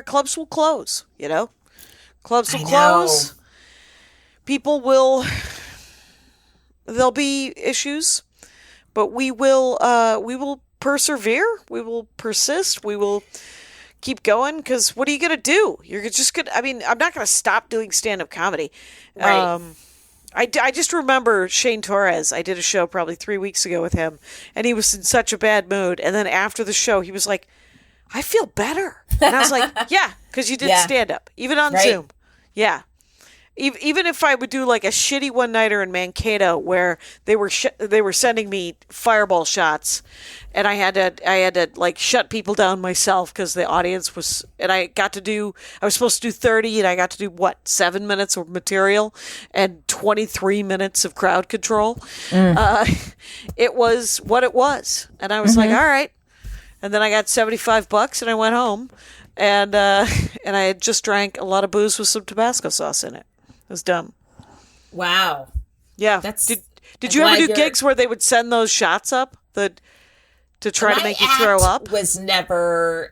S1: clubs will close, Clubs will close. There'll be issues, but we will persevere. We will persist. We will keep going because what are you going to do? You're just going to, I'm not going to stop doing stand-up comedy.
S2: Right.
S1: I just remember Shane Torres. I did a show probably 3 weeks ago with him, and he was in such a bad mood. And then after the show, he was like, I feel better. And I was like, yeah, because you did stand-up, even on Zoom. Yeah. even if I would do like a shitty one-nighter in Mankato where they were sending me fireball shots, and I had to like shut people down myself because the audience was, and I was supposed to do 30, and I got to do 7 minutes of material and 23 minutes of crowd control. It was what it was, and I was like, all right. And then I got $75 and I went home, and I had just drank a lot of booze with some Tabasco sauce in it. It was dumb.
S2: Wow.
S1: Yeah. Did you ever do gigs where they would send those shots up to try to make you throw up?
S2: Was never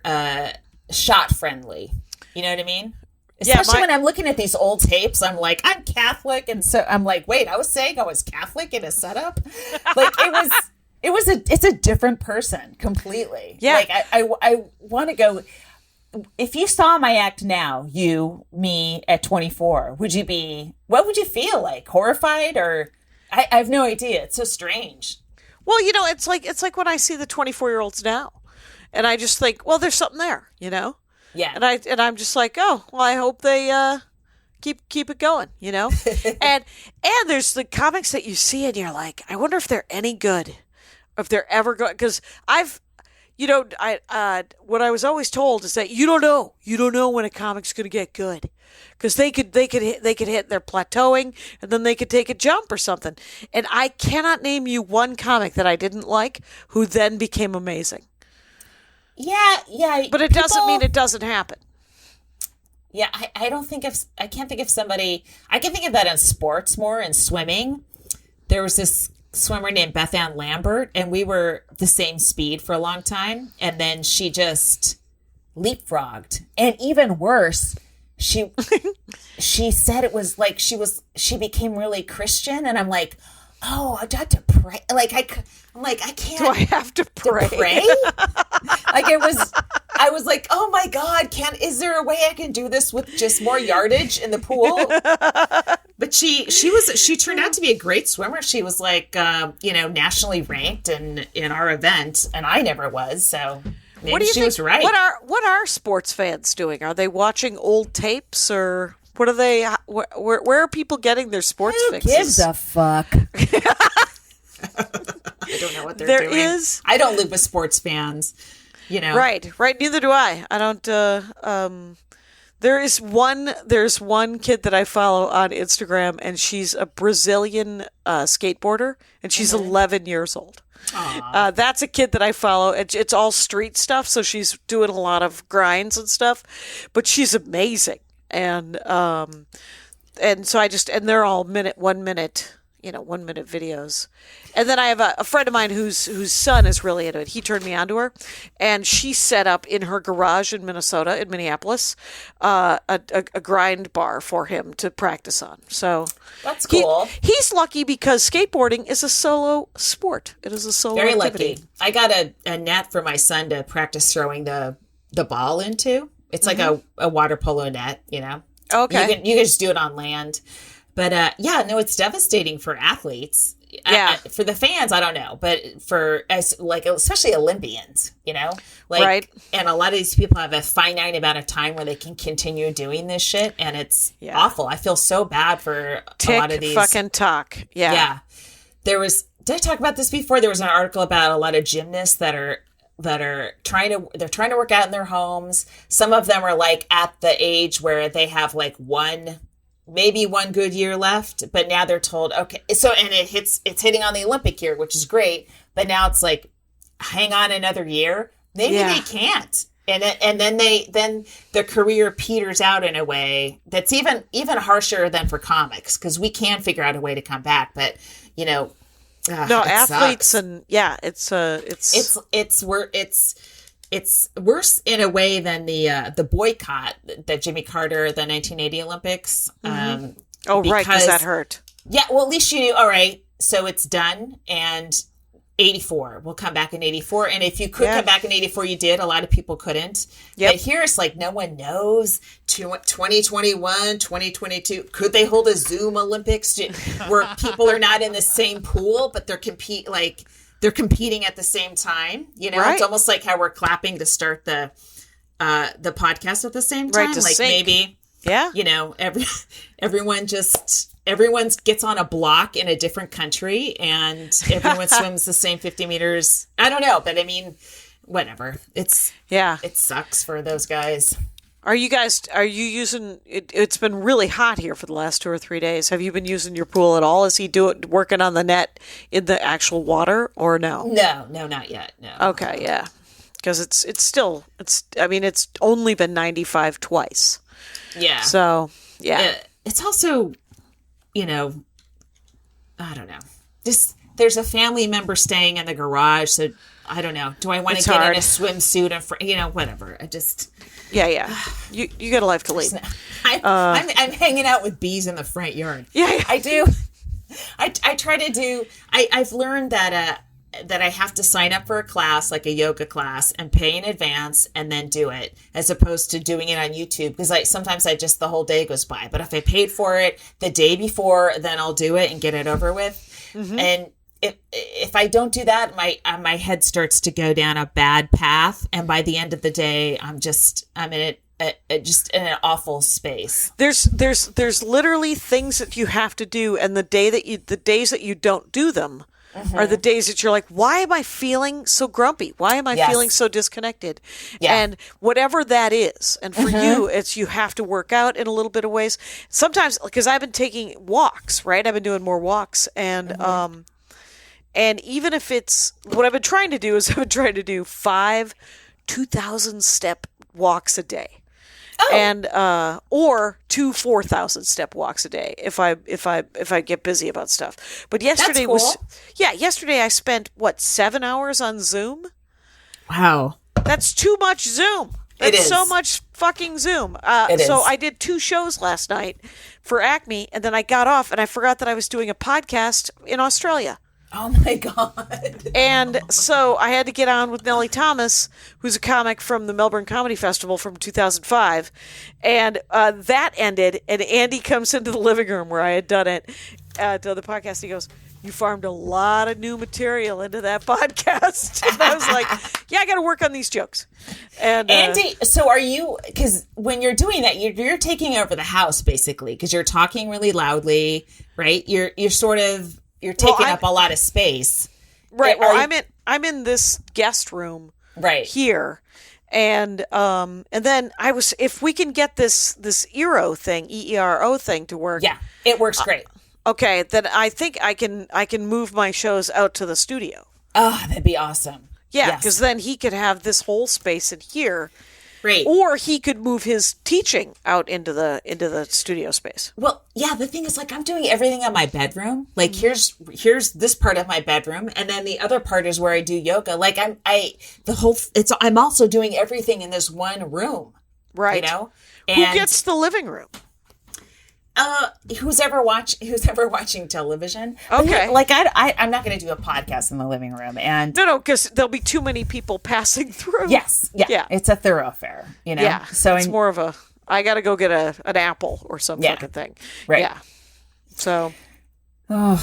S2: shot friendly. You know what I mean? Especially when I'm looking at these old tapes, I'm like, I'm Catholic, and so I'm like, wait, I was saying I was Catholic in a setup? Like it's a different person completely. Yeah. Like I want to go. If you saw my act now, me at 24, what would you feel like? Horrified? Or I have no idea. It's so strange.
S1: Well, it's like when I see the 24-year-olds now, and I just think, well, there's something there, Yeah. And I'm just like, oh, well, I hope they keep it going, and there's the comics that you see and you're like, I wonder if they're any good, if they're ever good, because what I was always told is that you don't know when a comic's going to get good, because they could hit their plateauing and then they could take a jump or something. And I cannot name you one comic that I didn't like who then became amazing.
S2: Yeah.
S1: But it doesn't mean it doesn't happen.
S2: Yeah, I can't think of somebody. I can think of that in sports more, in swimming. There was this swimmer named Beth Ann Lambert, and we were the same speed for a long time, and then she just leapfrogged. And even worse, she said it was like she became really Christian, and I'm like, oh, I got to pray. Like I can't.
S1: Do I have to pray?
S2: I was like, oh my God, is there a way I can do this with just more yardage in the pool? But she turned out to be a great swimmer. She was like, nationally ranked in our event, and I never was. So maybe she was right.
S1: What are sports fans doing? Are they watching old tapes, or what are they? Where are people getting their sports fixes?
S2: Who gives a fuck? I don't know what they're doing. I don't live with sports fans.
S1: Right. Neither do I. I don't. There's one kid that I follow on Instagram, and she's a Brazilian skateboarder, and she's 11 years old. That's a kid that I follow. It's all street stuff, so she's doing a lot of grinds and stuff, but she's amazing. And so and they're all 1 minute videos. And then I have a friend of mine whose son is really into it. He turned me on to her, and she set up in her garage in Minneapolis, a grind bar for him to practice on. So
S2: that's cool.
S1: He's lucky because skateboarding is a solo sport. It is a solo
S2: Very
S1: activity.
S2: Lucky. I got a net for my son to practice throwing the ball into. It's like a water polo net, Okay. You can just do it on land. But it's devastating for athletes.
S1: Yeah.
S2: For the fans, I don't know, but especially Olympians,
S1: right.
S2: And a lot of these people have a finite amount of time where they can continue doing this shit, and it's awful. I feel so bad for a lot of these.
S1: Fucking talk. Yeah.
S2: Yeah. Did I talk about this before? There was an article about a lot of gymnasts that are trying to work out in their homes. Some of them are like at the age where they have like maybe one good year left, but now they're told, okay, so, and it's hitting on the Olympic year, which is great, but now it's like, hang on another year. Maybe they can't. And then their career peters out in a way that's even harsher than for comics, because we can figure out a way to come back, but
S1: athletes
S2: sucks.
S1: And
S2: it's worse in a way than the boycott that Jimmy Carter, the 1980 Olympics.
S1: Right, because that hurt.
S2: Yeah, well, at least you knew, all right, so it's done, and 84. We'll come back in 84. And if you could come back in 84, you did. A lot of people couldn't. Yep. But here it's like no one knows. 2021, 2022. Could they hold a Zoom Olympics where people are not in the same pool, but they're competing at the same time? It's almost like how we're clapping to start the podcast at the same time.
S1: Right,
S2: like
S1: sync. Yeah.
S2: You know, everyone gets on a block in a different country and everyone swims the same 50 meters. I don't know, but I mean, whatever. It sucks for those guys.
S1: Are you using it? It's been really hot here for the last 2 or 3 days. Have you been using your pool at all? Is he working on the net in the actual water or no?
S2: No, not yet. No.
S1: Okay. Yeah. Because it's only been 95 twice.
S2: Yeah.
S1: So, yeah.
S2: It's also, you know, I don't know. There's a family member staying in the garage, so I don't know. Do I want to get in a swimsuit and whatever. I just
S1: Yeah. You got a life to lead.
S2: I'm hanging out with bees in the front yard.
S1: Yeah.
S2: I do. I try to do. I've learned that I have to sign up for a class, like a yoga class, and pay in advance and then do it, as opposed to doing it on YouTube. Because sometimes the whole day goes by. But if I paid for it the day before, then I'll do it and get it over with. Mm-hmm. And if I don't do that, my head starts to go down a bad path, and by the end of the day, I'm in an awful space.
S1: There's literally things that you have to do, and the days that you don't do them are the days that you're like, why am I feeling so grumpy? Why am I feeling so disconnected? Yeah. And whatever that is, and for you, it's you have to work out in a little bit of ways. Sometimes, because I've been taking walks, right? I've been doing more walks, and even if it's what I've been trying to do is 5 2,000 step walks a day. Oh. And or 2 4,000 step walks a day if I get busy about stuff. But yesterday yesterday I spent 7 hours on Zoom.
S2: Wow,
S1: that's too much Zoom. That's so much fucking Zoom. So I did 2 shows last night for Acme, and then I got off and I forgot that I was doing a podcast in Australia.
S2: Oh my God.
S1: And so I had to get on with Nellie Thomas, who's a comic from the Melbourne Comedy Festival from 2005. And that ended, and Andy comes into the living room where I had done it, to the podcast. He goes, "You farmed a lot of new material into that podcast." And I was like, yeah, I got to work on these jokes. And
S2: Andy, so are you, because when you're doing that, you're taking over the house basically, because you're talking really loudly, right? You're taking up a lot of space.
S1: Right. Well, I'm in this guest room here. And then if we can get this EERO thing to work.
S2: Yeah, it works great.
S1: Okay, then I think I can move my shows out to the studio.
S2: Oh, that'd be awesome.
S1: Yeah, because then he could have this whole space in here.
S2: Right.
S1: Or he could move his teaching out into the studio space.
S2: Well, yeah, the thing is, I'm doing everything in my bedroom. Like, here's this part of my bedroom, and then the other part is where I do yoga. Like, I'm also doing everything in this one room.
S1: Right.
S2: You know?
S1: Who gets the living room?
S2: Who's ever watching television.
S1: Okay.
S2: I'm not going to do a podcast in the living room. And
S1: no, because there'll be too many people passing through.
S2: Yes. Yeah. It's a thoroughfare, you know?
S1: Yeah. So it's more of I got to go get an apple or some fucking thing.
S2: Right.
S1: Yeah. So, how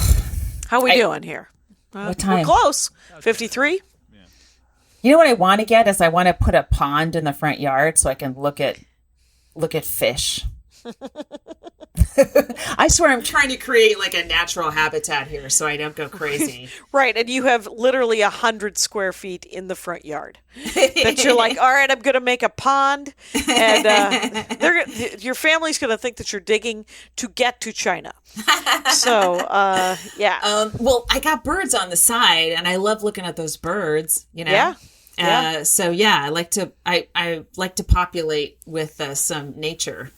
S1: are we doing here?
S2: What time?
S1: We're close. 53?
S2: You know what I want to get is I want to put a pond in the front yard so I can look at fish. I swear I'm trying to create a natural habitat here so I don't go crazy.
S1: Right, and you have literally 100 square feet in the front yard that you're like, all right, I'm going to make a pond, and your family's going to think that you're digging to get to China. So, yeah.
S2: Well, I got birds on the side, and I love looking at those birds. You know. Yeah. So yeah, I like to populate with some nature.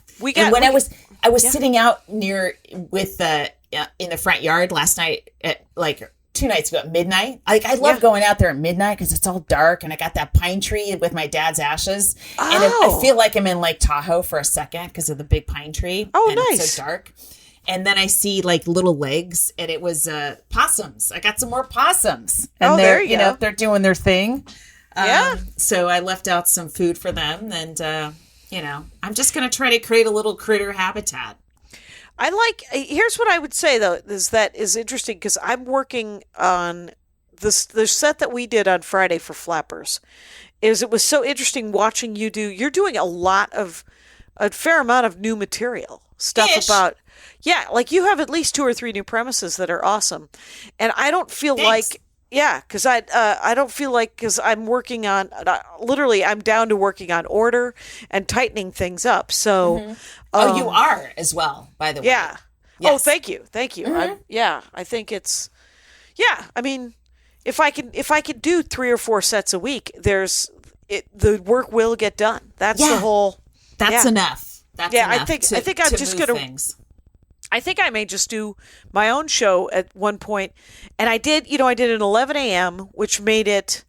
S2: I was sitting out near with in the front yard last night at 2 nights ago at midnight. I love going out there at midnight because it's all dark and I got that pine tree with my dad's ashes. Oh. And I feel like I'm in Lake Tahoe for a second because of the big pine tree.
S1: Oh,
S2: and
S1: nice.
S2: It's so dark. And then I see little legs and it was possums. I got some more possums. And
S1: there you go.
S2: They're doing their thing.
S1: Yeah.
S2: So I left out some food for them and, I'm just going to try to create a little critter habitat.
S1: Here's what I would say, though, is interesting because I'm working on the set that we did on Friday for Flappers. It was so interesting watching you're doing a lot of a fair amount of new material. Stuff
S2: Ish.
S1: about, like you have at least 2 or 3 new premises that are awesome. And I don't feel
S2: Thanks.
S1: like, because I don't feel like, because I'm working on, literally, I'm down to working on order and tightening things up. So,
S2: You are as well, by the way.
S1: yeah.
S2: Yes.
S1: Oh, thank you. I think it's, I mean, if I can do 3 or 4 sets a week, the work will get done. That's the whole.
S2: That's
S1: yeah.
S2: enough. That's
S1: Yeah,
S2: enough
S1: I think
S2: to
S1: I'm just
S2: move
S1: gonna.
S2: things.
S1: I think I may just do my own show at one point, and I did an 11 a.m., which made it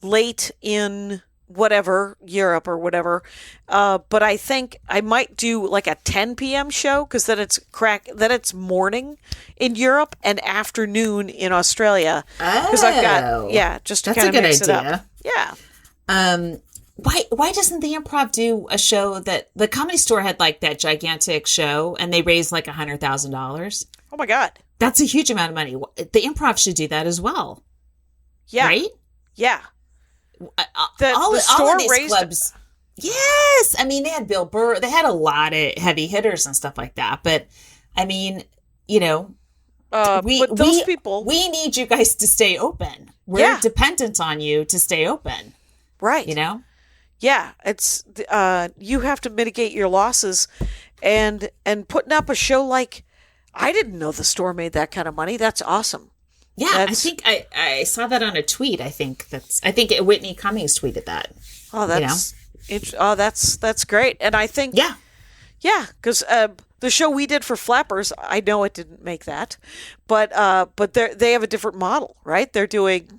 S1: late in whatever Europe or whatever. But I think I might do like a 10 p.m. show because then it's morning in Europe and afternoon in Australia. Because I've got just to
S2: That's
S1: kind
S2: a
S1: of
S2: good
S1: mix it
S2: idea.
S1: up. Yeah.
S2: Why doesn't the Improv do a show that the Comedy Store had, like that gigantic show and they raised like $100,000?
S1: Oh my God.
S2: That's a huge amount of money. The Improv should do that as well.
S1: Yeah.
S2: Right?
S1: Yeah.
S2: All
S1: store
S2: of these
S1: raised
S2: clubs. Yes. I mean, they had Bill Burr. They had a lot of heavy hitters and stuff like that. But I mean,
S1: but those people,
S2: we need you guys to stay open. We're dependent on you to stay open.
S1: right? Yeah, it's you have to mitigate your losses, and putting up a show like, I didn't know the store made that kind of money. That's awesome.
S2: Yeah, I think I saw that on a tweet. I think Whitney Cummings tweeted that.
S1: Oh, that's great. And I think because the show we did for Flappers, I know it didn't make that, but they have a different model, right? They're doing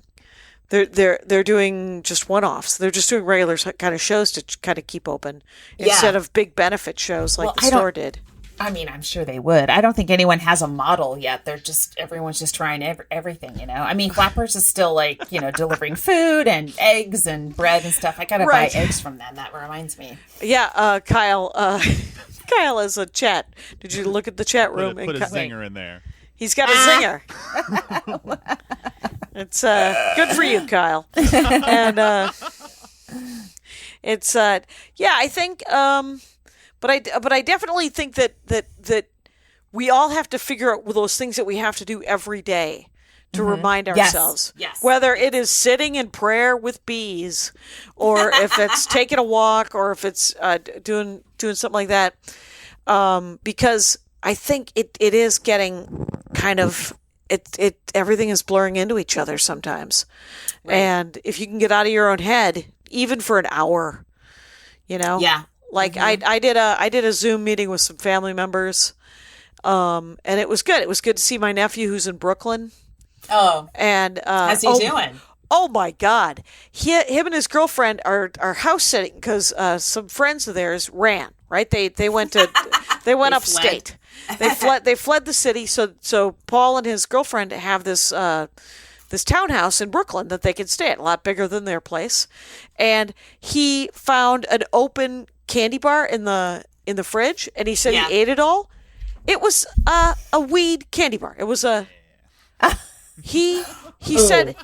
S1: just one-offs. They're just doing regular kind of shows to kind of keep open instead of big benefit shows like the store did.
S2: I mean, I'm sure they would. I don't think anyone has a model yet. Everyone's just trying everything, I mean, Flappers is still like, delivering food and eggs and bread and stuff. I got to buy eggs from them. That reminds me.
S1: Yeah, Kyle has a chat. Did you look at the chat room?
S7: Put a zinger in there.
S1: He's got a zinger. It's good for you, Kyle. And it's I think but I definitely think that we all have to figure out those things that we have to do every day to remind ourselves.
S2: Yes.
S1: Whether it is sitting in prayer with bees, or if it's taking a walk, or if it's doing something like that. Because I think it is getting kind of everything is blurring into each other sometimes. Right. And if you can get out of your own head, even for an hour,
S2: Yeah.
S1: Like I did a Zoom meeting with some family members, and it was good. It was good to see my nephew who's in Brooklyn.
S2: Oh,
S1: and
S2: how's he doing?
S1: Oh my God, him and his girlfriend are house sitting because some friends of theirs ran. Right, they went upstate. They fled the city. So Paul and his girlfriend have this townhouse in Brooklyn that they can stay at, a lot bigger than their place. And he found an open candy bar in the fridge, and he said he ate it all. It was a weed candy bar. It was a he said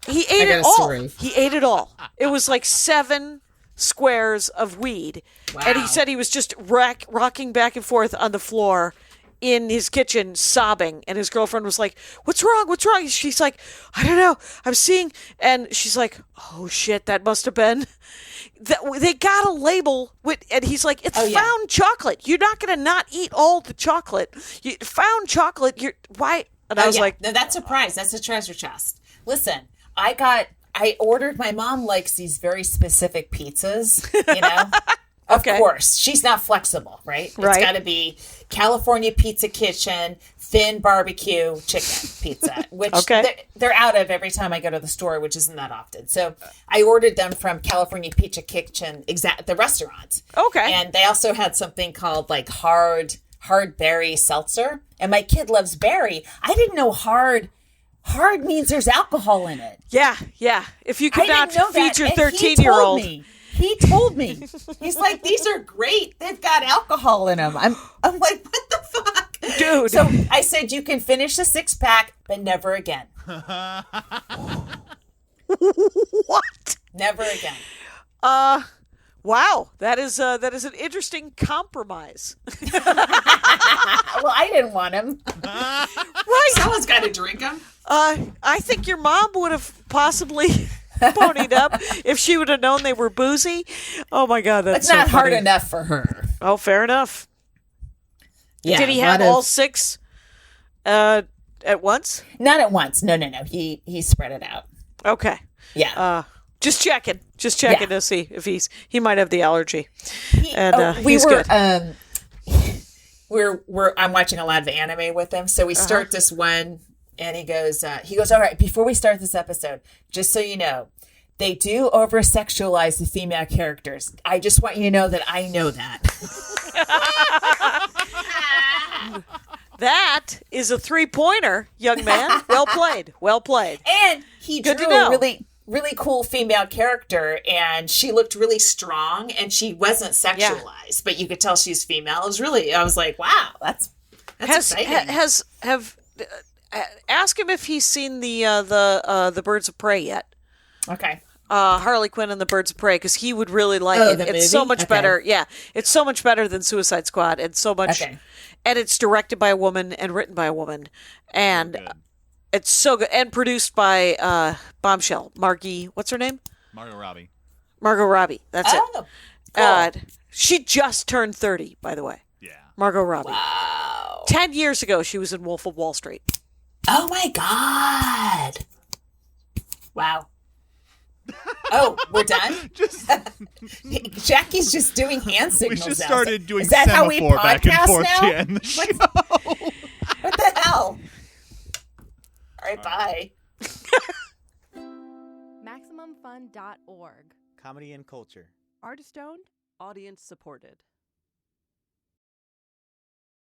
S1: he ate it all. He ate it all. It was like 7 squares of weed. Wow. And he said he was just rocking back and forth on the floor in his kitchen sobbing, and his girlfriend was like, what's wrong? She's like, I don't know, I'm seeing, and she's like, oh shit, that must have been they got a label with, and he's like, it's found chocolate. You're not gonna not eat all the chocolate. You found chocolate. Why? And I was like,
S2: no, that's a prize. That's a treasure chest. Listen, I ordered, my mom likes these very specific pizzas, Of course. She's not flexible, right? It's got to be California Pizza Kitchen, thin barbecue chicken pizza, which they're out of every time I go to the store, which isn't that often. So I ordered them from California Pizza Kitchen, the restaurant.
S1: Okay.
S2: And they also had something called like hard berry seltzer. And my kid loves berry. I didn't know hard means there's alcohol in it.
S1: Yeah. If you could not feed your 13-year-old.
S2: He told me. He's like, these are great. They've got alcohol in them. I'm like, what the fuck?
S1: Dude.
S2: So I said, you can finish a 6-pack, but never again.
S1: What?
S2: Never again.
S1: Wow, that is an interesting compromise.
S2: Well, I didn't want him.
S1: Right.
S2: Someone's got to drink him.
S1: I think your mom would have possibly ponied up if she would have known they were boozy. Oh my God, that's
S2: It's not
S1: so
S2: hard
S1: funny.
S2: enough for her.
S1: Oh, fair enough.
S2: Yeah.
S1: Did he have all 6 at once?
S2: Not at once. No. He spread it out.
S1: Okay.
S2: Yeah.
S1: Just checking
S2: Yeah.
S1: to see if he might have the allergy.
S2: We
S1: he's
S2: were
S1: good.
S2: I'm watching a lot of anime with him, so we start this one, and he goes, all right, before we start this episode, just so you know, they do over sexualize the female characters. I just want you to know that I know that.
S1: That is a 3-pointer, young man. Well played. Well played.
S2: And he
S1: Good to
S2: drew
S1: know.
S2: a really cool female character, and she looked really strong, and she wasn't sexualized, but you could tell she's female. I was like, wow, that's exciting.
S1: Ask him if he's seen the Birds of Prey yet.
S2: Okay.
S1: Harley Quinn and the Birds of Prey, because he would really like it.
S2: The
S1: It's so
S2: movie?
S1: much
S2: Okay.
S1: better. Yeah, it's so much better than Suicide Squad. And so much,
S2: Okay.
S1: and it's directed by a woman and written by a woman, and it's so good. And produced by Bombshell Margie. What's her name?
S7: Margot Robbie.
S1: Margot Robbie. That's it.
S2: Cool.
S1: She just turned 30, by the way.
S7: Yeah.
S1: Margot Robbie.
S2: Wow.
S1: 10 years ago, she was in Wolf of Wall Street.
S2: Oh my God. Wow. Oh, we're done? Jackie's just doing hand
S7: We
S2: signals.
S7: just
S2: now.
S7: started doing
S2: Is that how we
S7: semaphore back and
S2: podcast
S7: forth
S2: now?
S7: to end the show.
S2: What the hell? All right, bye.
S6: MaximumFun.org.
S8: Comedy and culture.
S9: Artist owned, audience supported.